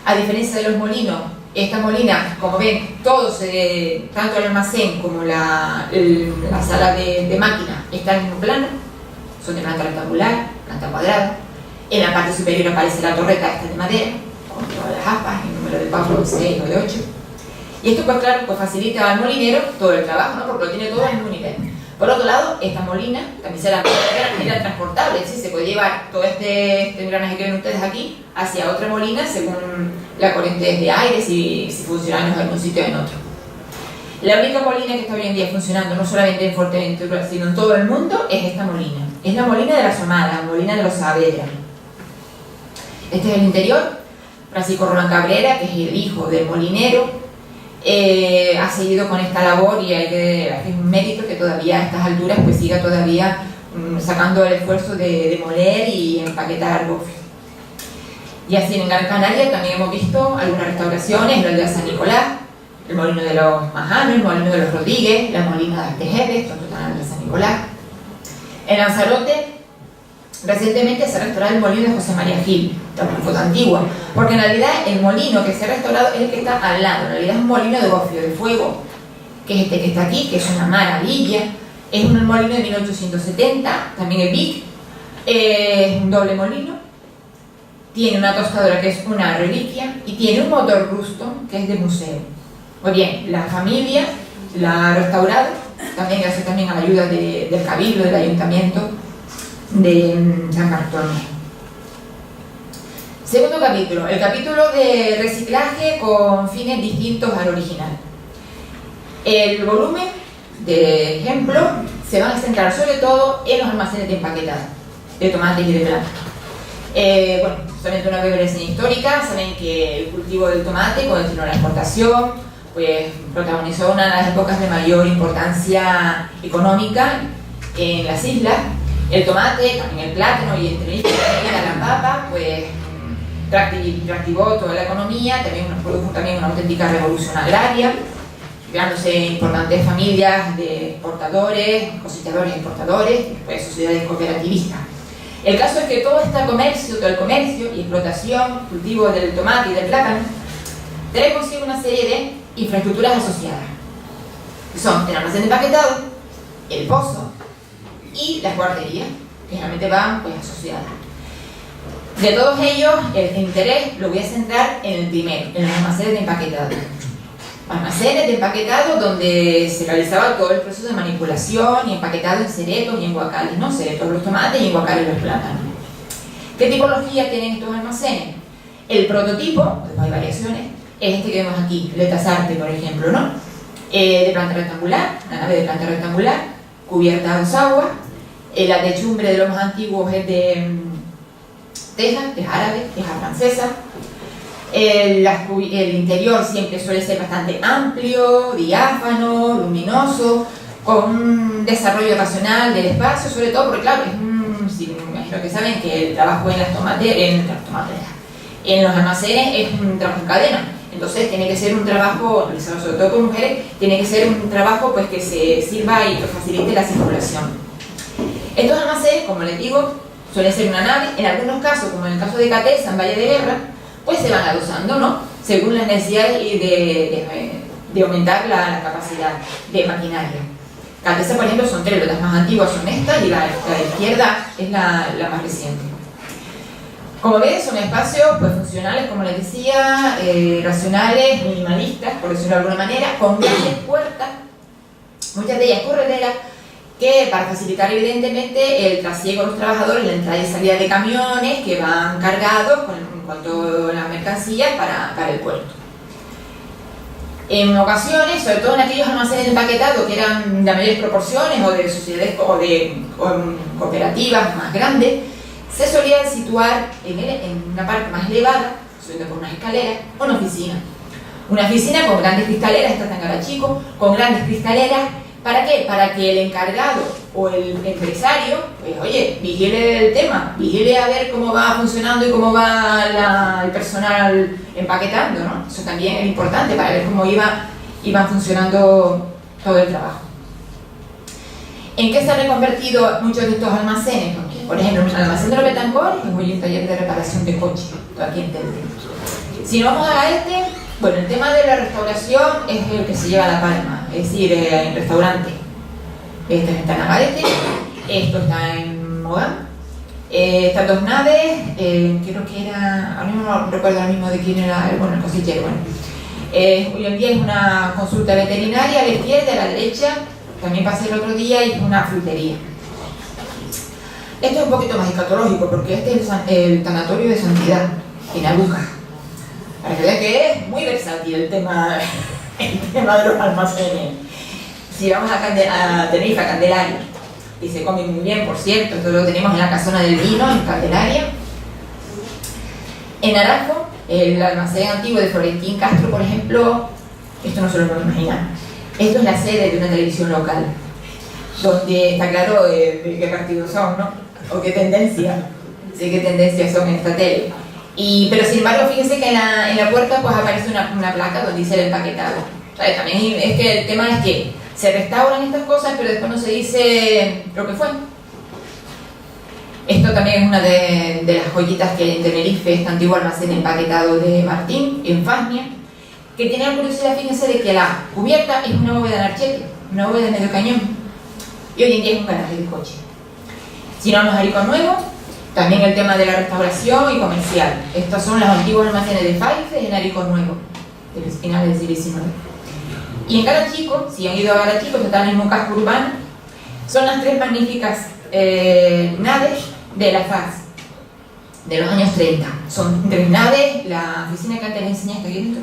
A diferencia de los molinos, estas molinas, como ven, tanto el almacén como la sala de máquina están en un plano, son de planta rectangular, planta cuadrada. En la parte superior aparece la torreta, esta de madera, con todas las aspas, el número de Pablo de 6 o de 8. Y esto, pues claro, pues facilita al molinero todo el trabajo, ¿no? Porque lo tiene todo en un nivel. Por otro lado, esta molina también será transportable, es decir, se puede llevar todo este engranaje que ven ustedes aquí hacia otra molina según la corriente de aire, si funcionamos en un sitio o en otro. La única molina que está hoy en día funcionando, no solamente en Fuerteventura, sino en todo el mundo, es esta molina. Es la molina de la Somada, la molina de los Saavedra. Este es el interior. Francisco Román Cabrera, que es el hijo del molinero, ha seguido con esta labor y es un mérito que todavía a estas alturas pues siga todavía sacando el esfuerzo de moler y empaquetar gofio. Y así en Gran Canaria también hemos visto algunas restauraciones, el de San Nicolás, el molino de los Majanos, el molino de los Rodríguez, la molina de Artejedes, todo el de San Nicolás. En Lanzarote recientemente se ha restaurado el molino de José María Gil, una foto antigua, porque en realidad el molino que se ha restaurado es el que está al lado. En realidad es un molino de gofio, de fuego, que es este que está aquí, que es una maravilla. Es un molino de 1870, también es BIC, es un doble molino, tiene una tostadora que es una reliquia y tiene un motor Ruston que es de museo. Pues bien, la familia la ha restaurado, también gracias también a la ayuda del Cabildo, del Ayuntamiento de San Bartolomé. Segundo capítulo, el capítulo de reciclaje con fines distintos al original. El volumen de ejemplo se van a centrar sobre todo en los almacenes de empaquetado de tomates y de planta. Bueno, solamente una breve reseña histórica. Saben que el cultivo del tomate con destino a la exportación pues protagonizó una de las épocas de mayor importancia económica en las islas. El tomate, también el plátano y el Tenerife, la papa reactivó toda la economía, también produjo también una auténtica revolución agraria, creándose importantes familias de exportadores, cosechadores y exportadores, después sociedades cooperativistas. El caso es que todo el comercio y explotación, cultivo del tomate y del plátano, trae consigo una serie de infraestructuras asociadas, que son el almacén de empaquetado, el pozo y las guarderías, que realmente van pues asociadas. De todos ellos, el interés lo voy a centrar en el primero, en los almacenes de empaquetado. Almacenes de empaquetado donde se realizaba todo el proceso de manipulación y empaquetado en ceretos y en guacales, ¿no? Ceretos los tomates y en guacales los plátanos. ¿Qué tipología tienen estos almacenes? El prototipo, después hay variaciones, es este que vemos aquí, el de Tasarte, por ejemplo, ¿no? De planta rectangular, una nave de planta rectangular, cubierta a dos aguas. La techumbre de los más antiguos es de teja, teja árabe, teja francesa. El interior siempre suele ser bastante amplio, diáfano, luminoso, con un desarrollo racional del espacio, sobre todo porque, claro, me imagino que saben que el trabajo en en los almacenes es un trabajo en cadena. Entonces tiene que ser un trabajo, realizado sobre todo con mujeres, tiene que ser un trabajo pues, que se sirva y que facilite la circulación. Estos almacenes, como les digo, suelen ser una nave, en algunos casos, como en el caso de Catesa, en Valle de Guerra, pues se van adosando, ¿no? Según las necesidades y de aumentar la capacidad de maquinaria. Catesa, por ejemplo, son tres, las más antiguas son estas y la de izquierda es la más reciente. Como ves, son espacios pues, funcionales, como les decía, racionales, minimalistas, por decirlo de alguna manera, con grandes puertas, muchas de ellas correderas, que para facilitar evidentemente el trasiego de los trabajadores, la entrada y salida de camiones que van cargados con toda la mercancía para el puerto. En ocasiones, sobre todo en aquellos almacenes de empaquetado que eran de mayores proporciones o de sociedades o de cooperativas más grandes, se solían situar en una parte más elevada, subiendo por unas escaleras, o una oficina. Una oficina con grandes cristaleras, esta está en Garachico, con grandes cristaleras. ¿Para qué? Para que el encargado o el empresario, pues oye, vigile el tema, vigile a ver cómo va funcionando y cómo va el personal empaquetando, ¿no? Eso también es importante para ver cómo iban funcionando todo el trabajo. ¿En qué se han reconvertido muchos de estos almacenes? Por ejemplo, el almacén de los Betancourt es hoy un taller de reparación de coches, todo aquí en Telde. Si nos vamos a este, bueno, el tema de la restauración es el que se lleva la palma, es decir, el restaurante. Este está en Agaete, esto está en Mogán. Estas dos naves, creo que era, ahora no recuerdo ahora mismo de quién era, bueno, el cosechero. Bueno. Hoy en día es una consulta veterinaria a la izquierda, a la derecha, también pasé el otro día y es una frutería. Esto es un poquito más escatológico porque este es el tanatorio de Santidad, en Aguja. Para que vean que es muy versátil el tema de los almacenes. Si vamos a Tenerife, a Candelaria, y se come muy bien, por cierto, esto lo tenemos en la casona del vino, en Candelaria. En Arajo, el almacén antiguo de Florentín Castro, por ejemplo, esto no se lo puedo imaginar. Esto es la sede de una televisión local, donde está claro de qué partido son, ¿no? O qué tendencia, sé qué tendencias son en esta tele. Pero sin embargo, fíjense que en la puerta pues aparece una placa donde dice el empaquetado. O sea, también es que el tema es que se restauran estas cosas, pero después no se dice lo que fue. Esto también es una de las joyitas que hay en Tenerife, este antiguo almacén empaquetado de Martín, en Fasnia, que tiene la curiosidad, fíjense, de que la cubierta es una bóveda de archete, una bóveda de medio cañón, y hoy en día es un garaje de coche. Si no vamos a Arico Nuevo, también el tema de la restauración y comercial. Estos son los antiguos almacenes de Faife en Arico Nuevo, del final del siglo XIX. Y en Garachico, si han ido a Garachico, que están en un casco urbano, son las tres magníficas naves de la FAS de los años 30. Son tres naves, la oficina que antes les enseñaste aquí dentro,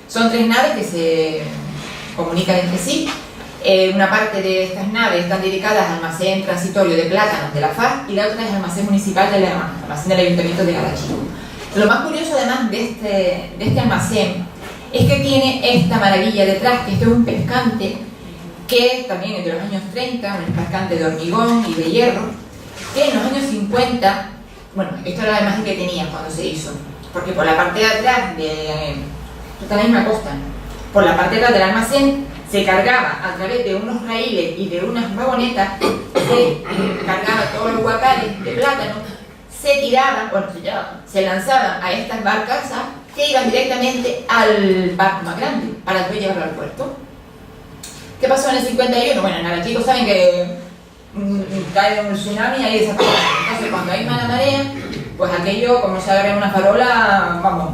son tres naves que se comunican entre sí. Una parte de estas naves están dedicadas al almacén transitorio de plátanos de la FAS y la otra es el almacén municipal del almacén del Ayuntamiento de Garachico. Lo más curioso además de este almacén es que tiene esta maravilla detrás, que esto es un pescante que también entre los años 30, un pescante de hormigón y de hierro, que en los años 50, bueno, esto era la imagen que tenía cuando se hizo, porque por la parte de atrás de la misma costa, por la parte de atrás del almacén se cargaba a través de unos raíles y de unas vagonetas, se cargaba todos los guacales de plátano, se tiraban, bueno, se lanzaban a estas barcazas que iban directamente al barco más grande para después llevarlo al puerto. ¿Qué pasó en el 51? Bueno, nada, chicos saben que cae un tsunami y ahí desaparece. Entonces cuando hay mala marea, pues aquello, como se agarra una farola, vamos,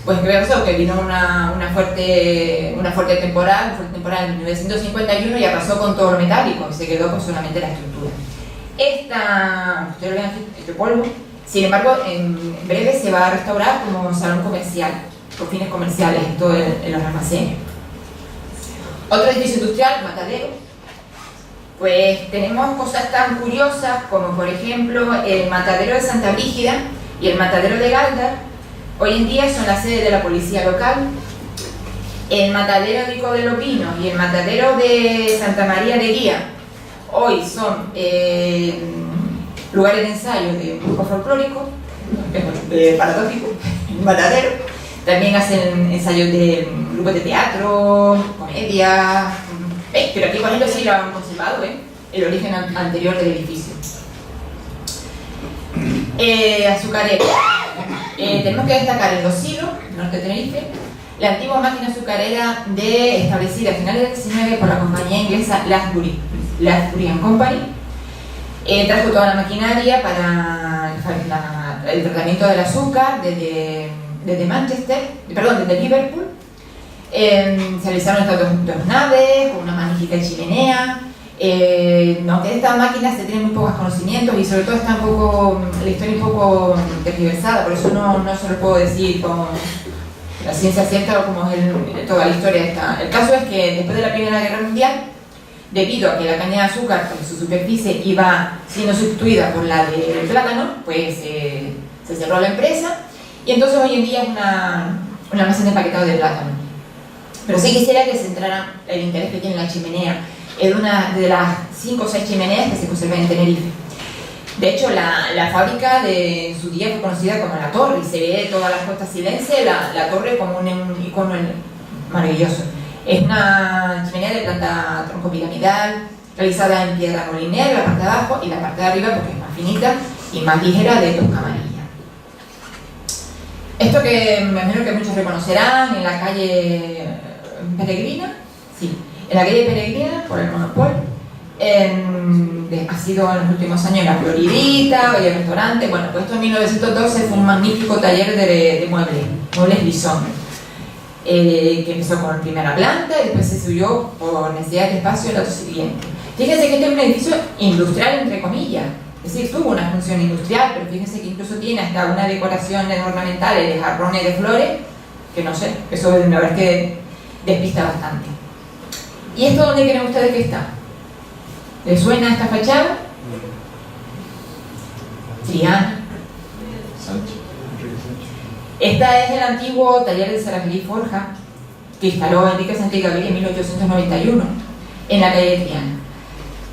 pues ¿qué pasó? Que vino una fuerte temporal en 1951 y arrasó con todo lo metálico y se quedó con solamente la estructura. Ustedes ven aquí, este polvo, sin embargo, en breve se va a restaurar como salón comercial, por fines comerciales en los almacenes. Otro edificio industrial, Matadero. Pues tenemos cosas tan curiosas como, por ejemplo, el Matadero de Santa Brígida y el Matadero de Galdar. Hoy en día son la sede de la policía local. El Matadero de Ico de los Pinos y el Matadero de Santa María de Guía hoy son lugares de ensayo de un grupo folclórico, paradójico, Matadero. También hacen ensayos de grupos de teatro, comedia. Pero aquí, por ejemplo, sí lo han conservado, el origen anterior del edificio. Azucarero. Tenemos que destacar en Los Silos, norte de Tenerife, la antigua máquina azucarera establecida a finales del 19 por la compañía inglesa Lasbury Company. Trajo toda la maquinaria para el tratamiento del azúcar desde Liverpool. Se realizaron estas dos naves con una magnífica chimenea. Aunque de estas máquinas se tienen muy pocos conocimientos y sobre todo está la historia un poco tergiversada, por eso no se lo puedo decir con la ciencia cierta o como es toda la historia está. El caso es que después de la Primera Guerra Mundial, debido a que la caña de azúcar por su superficie iba siendo sustituida por la del plátano, pues se cerró la empresa y entonces hoy en día es un almacén de empaquetado de plátano. Pero sí quisiera que se centrara el interés que tiene la chimenea. Es una de las 5 o 6 chimeneas que se conservan en Tenerife. De hecho, la fábrica en su día fue conocida como La Torre y se ve de todas las costas silense la torre como un icono maravilloso. Es una chimenea de planta tronco piramidal, realizada en piedra molinera, la parte de abajo y la parte de arriba, porque es más finita y más ligera, de tosca amarilla. Esto que me imagino que muchos reconocerán en la calle Peregrina, sí, en la calle Peregrina, por el Monopol, ha sido en los últimos años la Floridita, hoy el restaurante. Bueno, pues esto en 1912 fue un magnífico taller de muebles Lisón, que empezó con la primera planta y después se subió por necesidad de espacio el otro siguiente. Fíjense que este es un edificio industrial, entre comillas, es decir, tuvo una función industrial, pero fíjense que incluso tiene hasta una decoración ornamental de jarrones de flores, que no sé, eso de una vez que despista bastante. ¿Y esto dónde creen ustedes que está? ¿Les suena esta fachada? Triana. Esta es el antiguo taller de Sarajeví Forja que instaló Enrique Santiago en 1891 en la calle de Triana.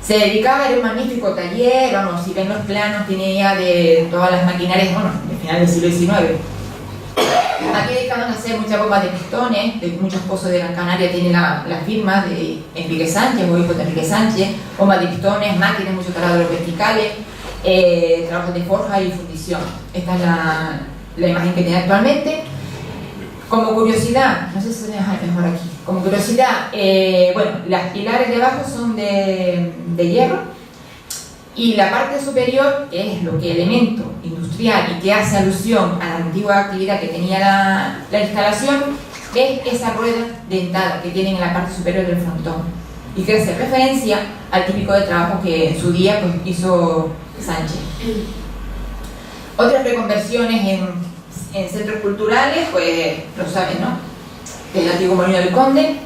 Se dedicaba, era un magnífico taller, vamos, si ven los planos, tiene ya de todas las maquinarias, bueno, del final del siglo XIX. Aquí dedicaban a hacer muchas bombas de pistones, de muchos pozos de Gran Canaria tiene la firma de Enrique Sánchez o hijo de Enrique Sánchez, bombas de pistones, máquinas, muchos taladros verticales, trabajos de forja y fundición. Esta es la imagen que tiene actualmente. Como curiosidad, no sé si se ve mejor aquí, como curiosidad, bueno, las pilares de abajo son de hierro y la parte superior, que es lo que elemento industrial y que hace alusión a la antigua actividad que tenía la instalación, es esa rueda dentada que tienen en la parte superior del frontón y que hace referencia al típico de trabajo que en su día pues, hizo Sánchez. Otras reconversiones en centros culturales, pues lo saben, ¿no? El antiguo Molino del Conde,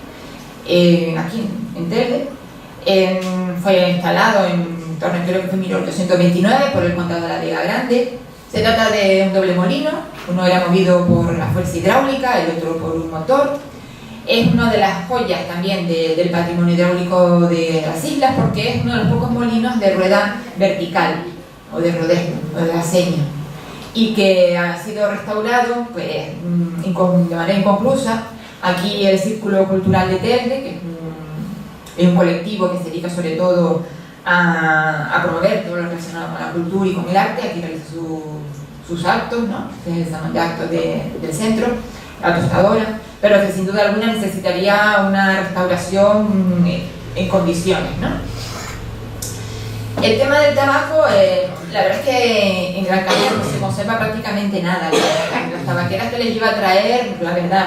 aquí en Telde, fue instalado en torno, creo que fue 1829 por el Condado de la Vega Grande. Se trata de un doble molino, uno era movido por la fuerza hidráulica, el otro por un motor. Es una de las joyas también del patrimonio hidráulico de las islas porque es uno de los pocos molinos de rueda vertical o de rodeo o de aceño. y que ha sido restaurado pues, de manera inconclusa. Aquí el Círculo Cultural de Telde, que es un colectivo que se dedica sobre todo a promover todo lo relacionado con la cultura y con el arte. Aquí realiza sus actos, ¿no? Este es el salón de actos del centro, la tostadora, pero que sin duda alguna necesitaría una restauración en condiciones, ¿no? El tema del tabaco, la verdad es que en Gran Canaria no se conserva prácticamente nada. Las tabaqueras que les iba a traer, la verdad,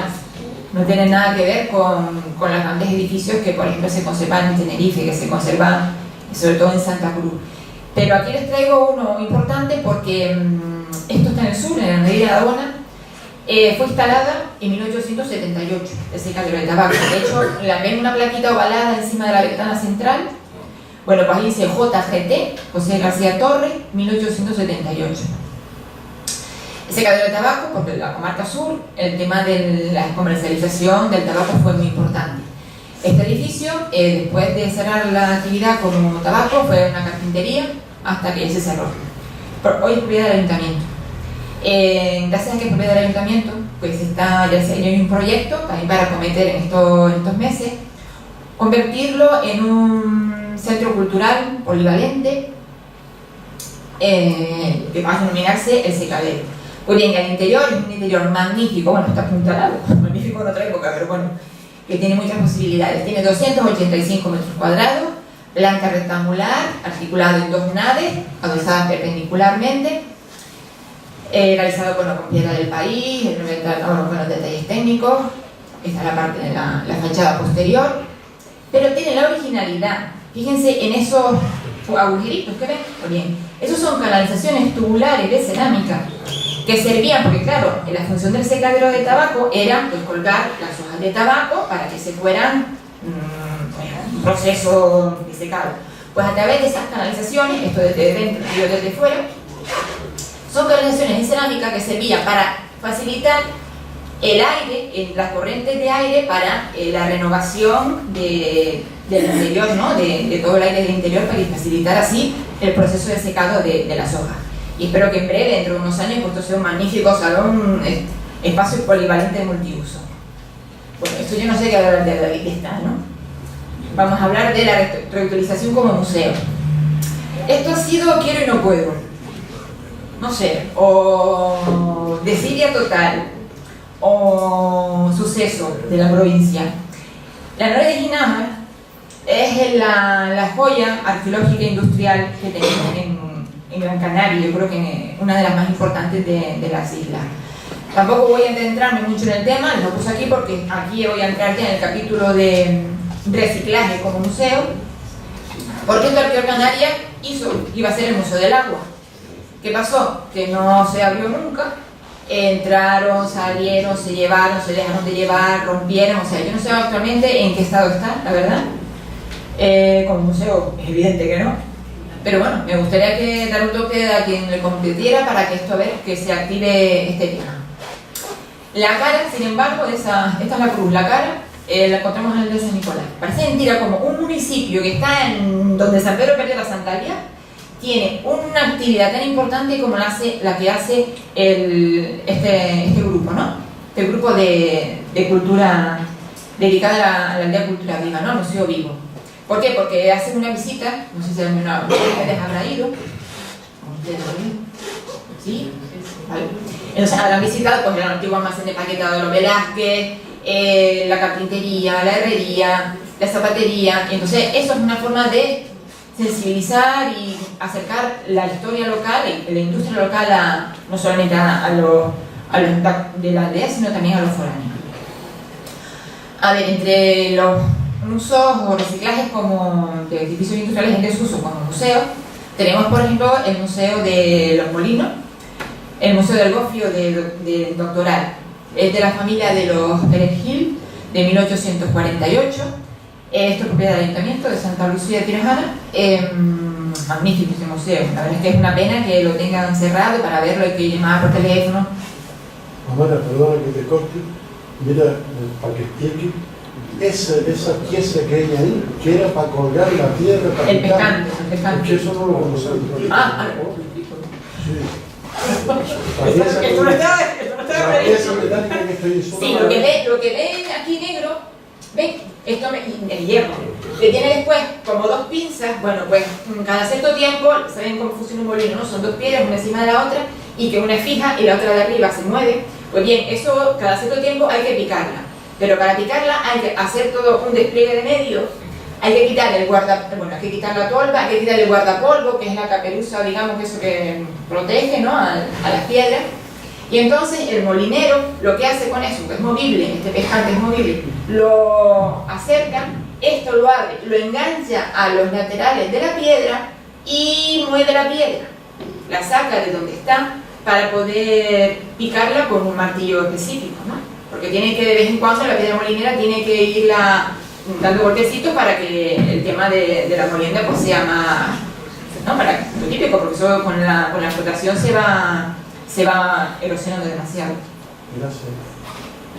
no tienen nada que ver con los grandes edificios que, por ejemplo, se conservan en Tenerife, que se conservan sobre todo en Santa Cruz. Pero aquí les traigo uno importante porque esto está en el sur, en la Herrería de Adona. Fue instalada en 1878, el secadero de tabaco. De hecho, la ven una plaquita ovalada encima de la ventana central. Bueno, pues ahí dice JGT, José García Torres, 1878. El secadero de tabaco, porque en la comarca sur, el tema de la comercialización del tabaco fue muy importante. Este edificio, después de cerrar la actividad como tabaco, fue una carpintería hasta que se cerró. Hoy es propiedad del ayuntamiento. Gracias a que es propiedad del ayuntamiento, pues hay un proyecto también para acometer en estos meses, convertirlo en un centro cultural polivalente que va a denominarse el secadero. Pues bien, el interior es un interior magnífico, bueno, está apuntalado, magnífico en otra época, pero bueno, que tiene muchas posibilidades. Tiene 285 metros cuadrados, planta rectangular, articulado en dos naves, adosadas perpendicularmente, realizado con piedra del país, con los detalles técnicos. Esta es la parte de la fachada posterior, pero tiene la originalidad. Fíjense en esos agujeritos que ven. Pues bien, esos son canalizaciones tubulares de cerámica que servían, porque claro, la función del secadero de tabaco era pues, colgar las hojas de tabaco para que se fueran un proceso de secado. Pues a través de esas canalizaciones, esto desde dentro y desde fuera, son canalizaciones de cerámica que servían para facilitar el aire, las corrientes de aire para la renovación del interior, ¿no? de todo el aire del interior, para facilitar así el proceso de secado de las hojas. Y espero que en breve, dentro de unos años, pues esto sea un magnífico salón, espacio polivalente de multiuso. Bueno, esto yo no sé qué hablar de David está, ¿no? Vamos a hablar de la reutilización como museo. Esto ha sido quiero y no puedo. No sé, o desidia total, o suceso de la provincia. La Noria de Ginamar es la joya arqueológica e industrial que tenemos en Gran Canaria. Yo creo que una de las más importantes de las islas. Tampoco voy a adentrarme mucho en el tema, lo puse aquí porque aquí voy a entrar ya en el capítulo de reciclaje como museo, porque esto Arqueo Canaria iba a ser el Museo del Agua. ¿Qué pasó? Que no se abrió nunca. Entraron, salieron, se llevaron, se dejaron de llevar, rompieron. O sea, yo no sé actualmente en qué estado está, la verdad. Como museo, es evidente que no. Pero bueno, me gustaría dar un toque a quien le competiera para que esto, a ver, que se active este tema. La cara, sin embargo, esta es la cruz. La cara la encontramos en el de San Nicolás. Parece mentira como un municipio que está en donde San Pedro perdió la sandalia tiene una actividad tan importante como la que hace este grupo, ¿no? Este grupo de cultura dedicada a la aldea Cultura Viva, ¿no? Al Museo Vivo. ¿Por qué? Porque hacen una visita, no sé si alguna de ustedes habrá ido. ¿Sí? Vale. Entonces, han visitado pues, el antiguo almacén de paquetado de los Velázquez, la carpintería, la herrería, la zapatería. Y entonces, eso es una forma de sensibilizar y acercar la historia local y la industria local no solamente a los de la aldea, sino también a los foráneos. A ver, entre los usos o reciclajes como de edificios industriales en desuso como museo, tenemos por ejemplo el Museo de los Molinos, el Museo del Gofio de Doctoral, es de la familia de los Pérez Gil, de 1848. Esto es propiedad del Ayuntamiento de Santa Lucía de Tirajana. Magnífico este museo, la verdad es que es una pena que lo tengan cerrado. Para verlo hay que llamar por teléfono. Amara, perdona que te corte, mira, para que explique, esa pieza que hay ahí, que era para colgar la tierra, para el pescante. Porque eso no lo conocemos. Ah, sí. Esto no está La previsto. pieza metálica que estoy diciendo. Sí, lo que ven aquí negro, ¿ven? Esto el hierro, que tiene después como dos pinzas. Bueno, pues cada cierto tiempo, ¿saben cómo funciona un molino? ¿No? Son dos piedras, una encima de la otra, y que una es fija y la otra de arriba se mueve. Pues bien, eso cada cierto tiempo hay que picarla, pero para picarla hay que hacer todo un despliegue de medios. Hay que quitar hay que quitar la tolva, hay que quitar el guardapolvo, que es la caperuza, digamos, que eso que protege, ¿no?, a las piedras. Y entonces el molinero lo que hace con eso, que es movible, este pejante es movible, lo acerca, esto lo abre, lo engancha a los laterales de la piedra y mueve la piedra, la saca de donde está para poder picarla con un martillo específico, ¿no? Porque tiene que, de vez en cuando, la piedra molinera tiene que irla dando golpecitos para que el tema de la molienda pues sea más, ¿no?, para lo típico, porque eso con la flotación se va erosionando demasiado. Gracias.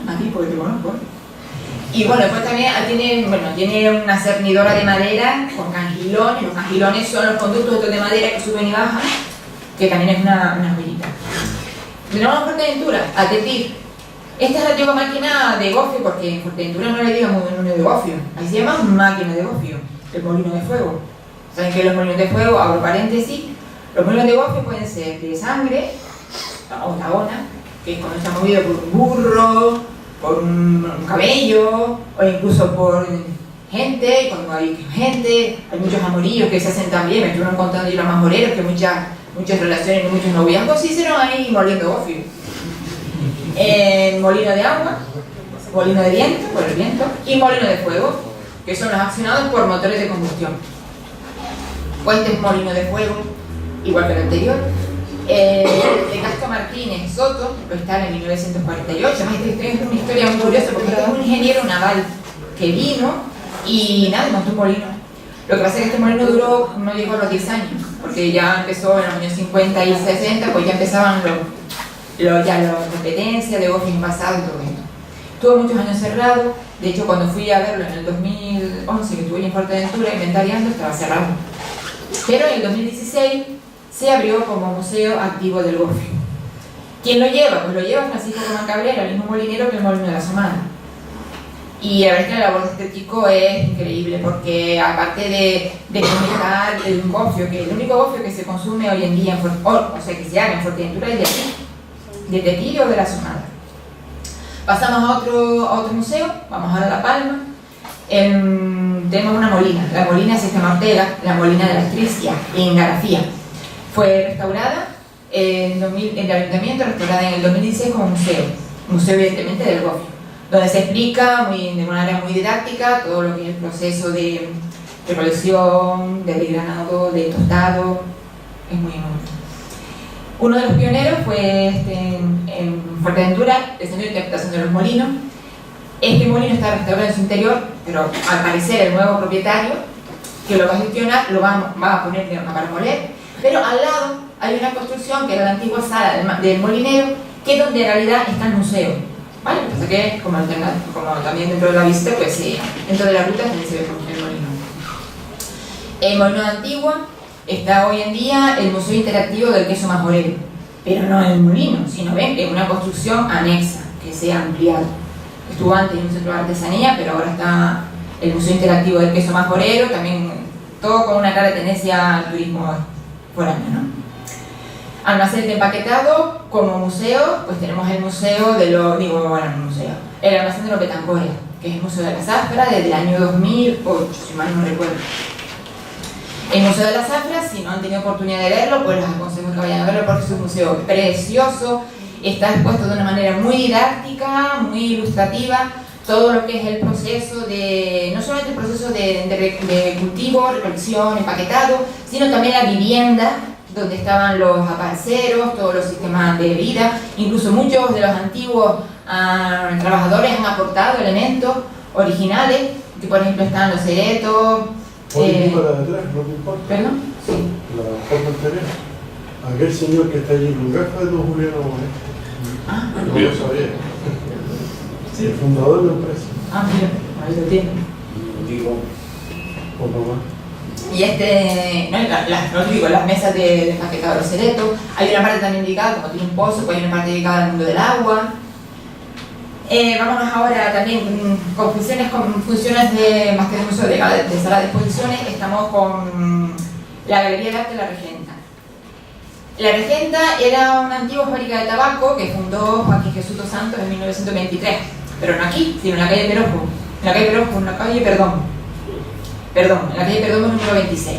Aquí porque te conozco. Y bueno, después también tiene una cernidora de madera con cangilones. Los cangilones son los conductos estos de madera que suben y bajan, que también es una joyita. Tenemos Fuerteventura, Atetir. Esta es la antigua máquina de gofio, porque en Fuerteventura no le digamos molino de gofio, ahí se llama máquina de gofio, el molino de fuego. Saben que los molinos de fuego, abro paréntesis, los molinos de gofio pueden ser de sangre, o tahona, que es cuando está movido por un burro, por un camello, o incluso por gente, y cuando hay gente, hay muchos amorillos que se hacen también. Me estuvieron contando yo los majoreros que muchas relaciones y muchos noviazgos se hicieron ahí moliendo gofio. Molino de agua, molino de viento, por el viento, y molino de fuego, que son los accionados por motores de combustión. Pues este es molino de fuego, igual que el anterior. De Castro Martínez Soto lo está en 1948. Además, es una historia muy curiosa porque es un ingeniero naval que vino y nada, montó un molino. Lo que pasa es que este molino no llegó a los 10 años, porque ya empezó en los años 50 y 60, pues ya empezaban las competencias de gofio envasado y todo esto. Estuvo muchos años cerrado. De hecho, cuando fui a verlo en el 2011, que estuve en Fuerteventura inventariando, estaba cerrado. Pero en el 2016 se abrió como museo activo del gofio. ¿Quién lo lleva? Pues lo lleva Francisco Román Cabrera, el mismo molinero que el molino de la Somada. Y la verdad es que la labor de este chico es increíble, porque aparte de comunicar el gofio, que el único gofio que se consume hoy en día, o sea, que se haga en Fuerteventura, es de aquí, de Tetir o de la Somada. Pasamos a otro museo, vamos ahora a La Palma. Tenemos una molina, la molina Sistema Ortega, la molina de la Astricia, en Garafía. Fue restaurada en el ayuntamiento, restaurada en el 2016 como museo evidentemente del gofio, donde se explica de una manera muy didáctica todo lo que es el proceso de recolección, de desgranado, de tostado. Es muy bonito. Uno de los pioneros fue en Fuerteventura, el Centro de Interpretación de los Molinos. Este molino está restaurado en su interior, pero al parecer el nuevo propietario que lo va a gestionar lo va a poner para moler, pero al lado hay una construcción que era la antigua sala del molinero, que es donde en realidad está el museo, ¿vale? O sea que como también dentro de la visita, pues dentro de la ruta también se ve el molino. El molino de Antigua está hoy en día el Museo Interactivo del Queso Majorero, pero no en el molino, sino en una construcción anexa que se ha ampliado. Estuvo antes en un centro de artesanía, pero ahora está el Museo Interactivo del Queso Majorero, también todo con una clara tendencia al turismo foráneo, ¿no? Almacén de empaquetado, como museo, pues tenemos el museo el almacén de los Betancores, que es el Museo de la Zafra desde el año 2008, si mal no recuerdo. El Museo de la Zafra, si no han tenido oportunidad de verlo, pues les aconsejo que vayan a verlo porque es un museo precioso, está expuesto de una manera muy didáctica, muy ilustrativa, todo lo que es el proceso no solamente el proceso de cultivo, recolección, empaquetado, sino también la vivienda, donde estaban los aparceros, todos los sistemas de vida, incluso muchos de los antiguos trabajadores han aportado elementos originales, que por ejemplo están los ceretos. ¿Político la de atrás? ¿No te importa? ¿Perdón? Sí. La forma anterior. Aquel señor que está allí con gafas de don Julián Amonet. No lo sabía. Sí, el fundador de la empresa. Mira, ahí lo tiene. Digo, o mamá. Y ¿no? No digo, las mesas de empaquetado de los ceretos. Hay una parte también dedicada, como tiene un pozo, pues hay una parte dedicada al mundo del agua. Vámonos ahora también con funciones más que de museo, de sala de exposiciones. Estamos con la Galería de Arte de la Regenta. La Regenta era una antigua fábrica de tabaco que fundó Joaquín Jesús dos Santos en 1923, pero no aquí, sino en la calle Perojo. En la calle Perdomo número 26,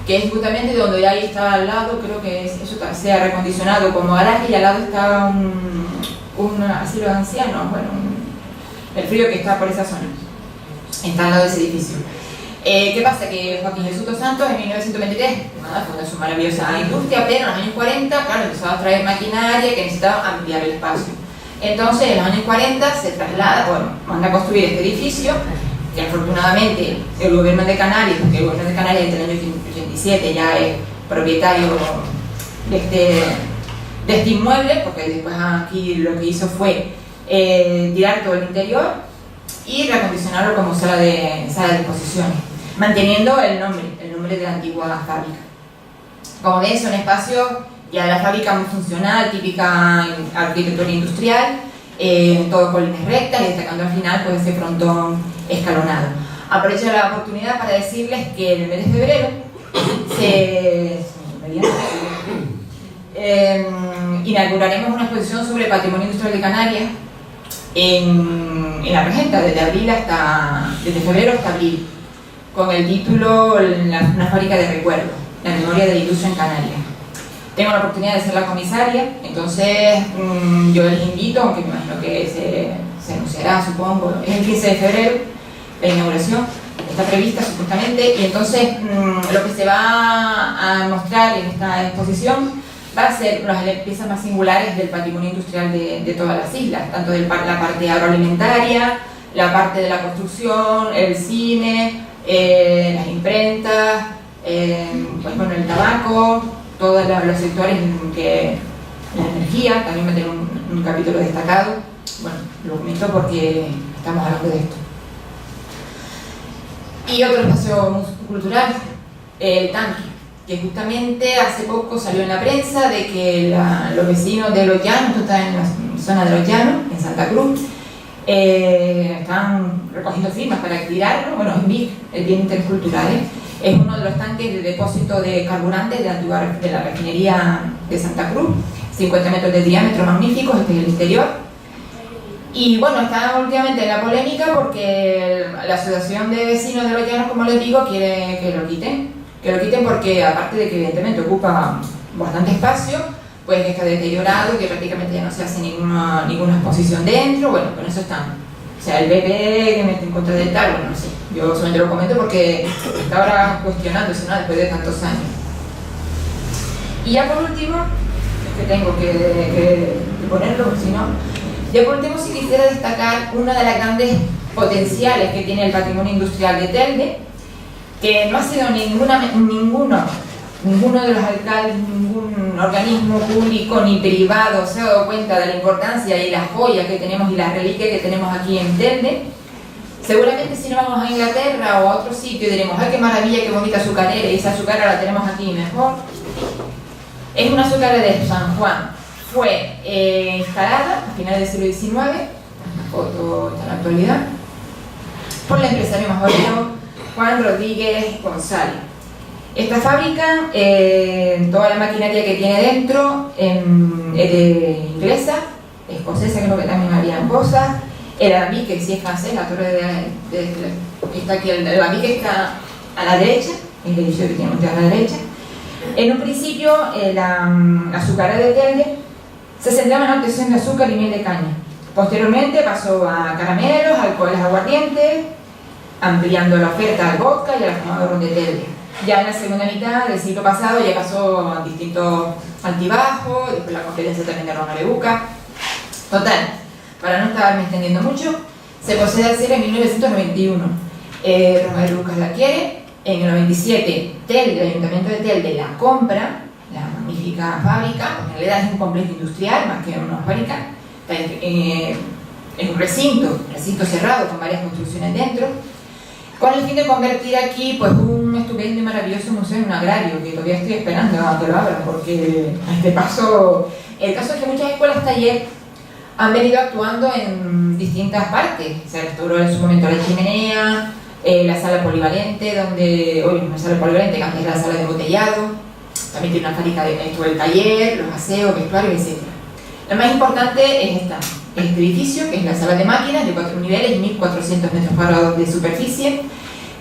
que es justamente donde ahí está al lado, creo que eso se ha recondicionado como garaje, y al lado está un asilo de ancianos, bueno, el frío que está por esa zona, está al lado de ese edificio. ¿Qué pasa? Que Joaquín Jesús dos Santos en 1923 fundó su maravillosa industria, pero en los años 40, claro, empezó a traer maquinaria que necesitaba ampliar el espacio. Entonces, en los años 40 se traslada, manda a construir este edificio, que afortunadamente el gobierno de Canarias, porque el gobierno de Canarias desde el año 87 ya es propietario de este inmueble, porque después aquí lo que hizo fue tirar todo el interior y reacondicionarlo como sala de exposiciones, manteniendo el nombre de la antigua fábrica. Como ves, un espacio ya de la fábrica muy funcional, típica arquitectura industrial, todo con líneas rectas y destacando al final pues ese frontón escalonado. Aprovecho la oportunidad para decirles que en el mes de febrero inauguraremos una exposición sobre el patrimonio industrial de Canarias en la Regenta, desde febrero hasta abril, con el título Una fábrica de recuerdos, la memoria de la industria en Canarias. Tengo la oportunidad de ser la comisaria, entonces yo les invito, aunque me imagino que se anunciará, supongo, es el 15 de febrero, la inauguración está prevista supuestamente, y entonces lo que se va a mostrar en esta exposición va a ser las piezas más singulares del patrimonio industrial de todas las islas, tanto de la parte agroalimentaria, la parte de la construcción, el cine, las imprentas, pues bueno, el tabaco, todos los sectores en que la energía también va a tener un capítulo destacado. Bueno, lo comento porque estamos hablando de esto. Y otro espacio cultural, el tanque, que justamente hace poco salió en la prensa de que los vecinos de Los Llanos, esto está en la zona de Los Llanos, en Santa Cruz, están recogiendo firmas para tirarlo. Bueno, es BIC, el bien intercultural, es uno de los tanques de depósito de carburantes de la refinería de Santa Cruz, 50 metros de diámetro, magníficos, este es el interior. Y bueno, está últimamente en la polémica porque la asociación de vecinos de Los Llanos, como les digo, quiere que lo quiten porque, aparte de que evidentemente ocupa bastante espacio, pues está deteriorado, que prácticamente ya no se hace ninguna exposición dentro. Bueno, con eso están. O sea, el BP que mete en contra del tal, bueno, no sé, yo solamente lo comento porque está ahora cuestionándose, ¿no?, después de tantos años. Y ya por último, es que tengo que ponerlo, porque si no, ya por último sí quisiera destacar una de las grandes potenciales que tiene el patrimonio industrial de Telde, que no ha sido ninguno de los alcaldes, ningún organismo público ni privado se ha dado cuenta de la importancia y las joyas que tenemos y las reliquias que tenemos aquí en Telde. Seguramente si no vamos a Inglaterra o a otro sitio diremos, ¡ay, qué maravilla, qué bonita azucarera! Y esa azucarera la tenemos aquí mejor. Es una azucarera de San Juan. Fue instalada a finales del siglo XIX, la foto está en la actualidad, por el empresario majorero Juan Rodríguez González. Esta fábrica, toda la maquinaria que tiene dentro es de inglesa, escocesa, creo que también había cosas. El alambique, que sí es francés, la torre está aquí, el alambique está a la derecha, el edificio que tiene a la derecha. En un principio, la azucarera de Telde se centraba en la obtención de azúcar y miel de caña. Posteriormente pasó a caramelos, alcoholes, aguardientes, ampliando la oferta al vodka y al afamado ron de Telde. Ya en la segunda mitad del siglo pasado ya pasó a distintos altibajos, después la competencia también de Ron Areuca. Total, para no estarme extendiendo mucho, se procede a hacer en 1991. Ron Areuca la adquiere, en el 97 Telde, el Ayuntamiento de Telde la compra, la magnífica fábrica, porque en realidad es un complejo industrial más que una fábrica. Es un recinto cerrado con varias construcciones dentro, con el fin de convertir aquí pues un estupendo estupendo y maravilloso museo en un agrario, que todavía estoy esperando a que lo abran, porque a este paso... El caso es que muchas escuelas taller han venido actuando en distintas partes. Se restauró en su momento la chimenea, la sala polivalente, una sala polivalente que antes era la sala de embotellado, también tiene una fábrica de esto, el taller, los aseos, vestuarios, etc. Lo más importante es este edificio, que es la sala de máquinas de 4 niveles y 1.400 metros cuadrados de superficie.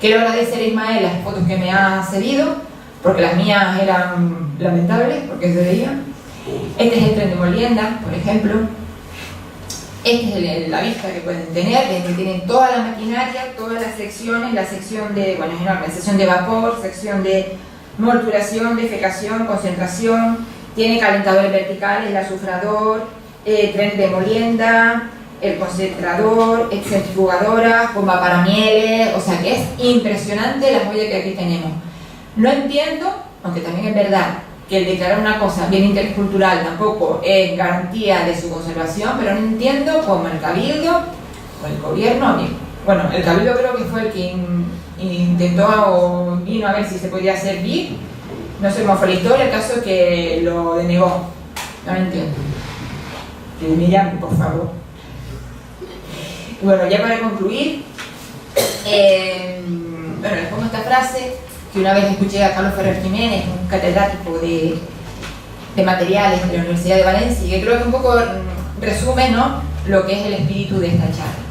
Quiero agradecer a Ismael las fotos que me ha cedido, porque las mías eran lamentables, porque se veían. Este es el tren de molienda, por ejemplo. Esta es la vista que pueden tener, donde tienen toda la maquinaria, todas las secciones, la sección de, bueno, es enorme, sección de vapor, sección de molturación, defecación, concentración, tiene calentadores verticales, el azufrador, tren de molienda, el concentrador, centrifugadora, bomba para mieles, o sea que es impresionante la joya que aquí tenemos. No entiendo, aunque también es verdad, que el declarar una cosa bien intercultural tampoco es garantía de su conservación, pero no entiendo cómo el Cabildo o el gobierno, bueno, el Cabildo creo que fue el que intentó o vino a ver si se podía hacer BIC, no sé cómo fue la historia, el caso es que lo denegó, no lo entiendo. Que me llamen, por favor. Y bueno, ya para concluir, bueno, les pongo esta frase que una vez escuché a Carlos Ferrer Jiménez, un catedrático de materiales de la Universidad de Valencia, y que creo que un poco resume, ¿no?, lo que es el espíritu de esta charla.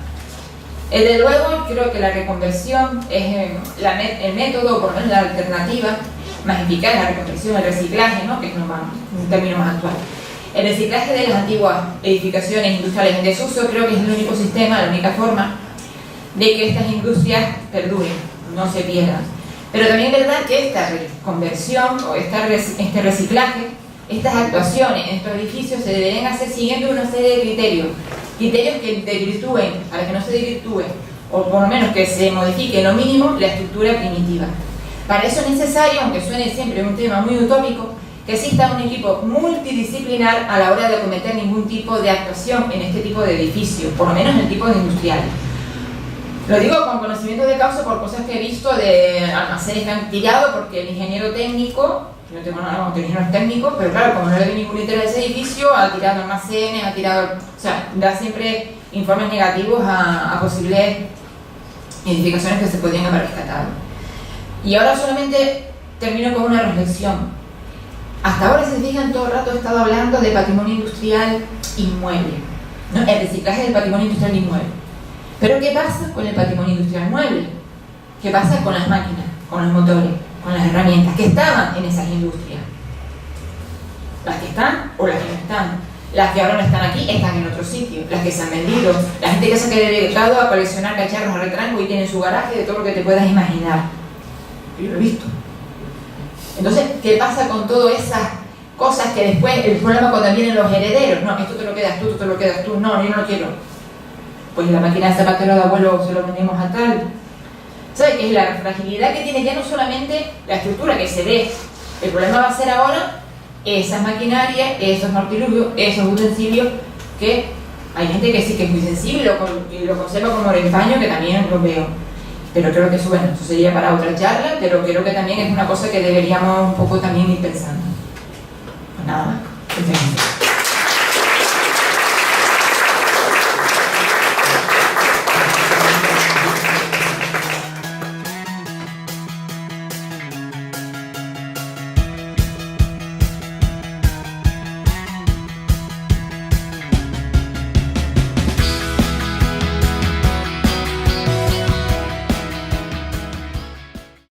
Desde luego, creo que la reconversión es el método, o por lo menos la alternativa más eficaz, la reconversión, el reciclaje, ¿no?, que es un término más actual. El reciclaje de las antiguas edificaciones industriales en desuso creo que es el único sistema, la única forma de que estas industrias perduren, no se pierdan. Pero también es verdad que esta reconversión o este reciclaje, estas actuaciones en estos edificios se deberían hacer siguiendo una serie de criterios que desvirtúen, para que no se desvirtúe, o por lo menos que se modifique lo mínimo la estructura primitiva. Para eso es necesario, aunque suene siempre un tema muy utópico, que exista un equipo multidisciplinar a la hora de acometer ningún tipo de actuación en este tipo de edificios, por lo menos en el tipo de industriales. Lo digo con conocimiento de causa por cosas que he visto de almacenes que han tirado, porque el ingeniero técnico, yo no tengo nada contra ingenieros técnicos, pero claro, como no le ve ningún interés a ese edificio, ha tirado almacenes, o sea, da siempre informes negativos a posibles edificaciones que se podrían haber rescatado. Y ahora solamente termino con una reflexión. Hasta ahora, si se fijan, todo el rato he estado hablando de patrimonio industrial inmueble, ¿no?, el reciclaje del patrimonio industrial inmueble. Pero ¿qué pasa con el patrimonio industrial mueble? ¿Qué pasa con las máquinas, con los motores, con las herramientas que estaban en esas industrias? Las que están o las que no están. Las que ahora no están aquí están en otro sitio. Las que se han vendido. La gente que se ha dedicado a coleccionar cacharros a retranco y tiene su garaje de todo lo que te puedas imaginar. Yo lo he visto. Entonces, ¿qué pasa con todas esas cosas que después, el problema cuando vienen los herederos? No, esto te lo quedas tú, esto te lo quedas tú. No, yo no lo quiero. Pues la máquina de zapatero de abuelo se lo vendemos a tal. ¿Sabes qué es la fragilidad que tiene ya no solamente la estructura que se ve? El problema va a ser ahora esas maquinarias, esos artilugios, esos utensilios, que hay gente que sí que es muy sensible y lo conserva como orentaño, que también lo veo. Pero creo que eso, bueno, eso sería para otra charla, pero creo que también es una cosa que deberíamos un poco también ir pensando. Pues nada más.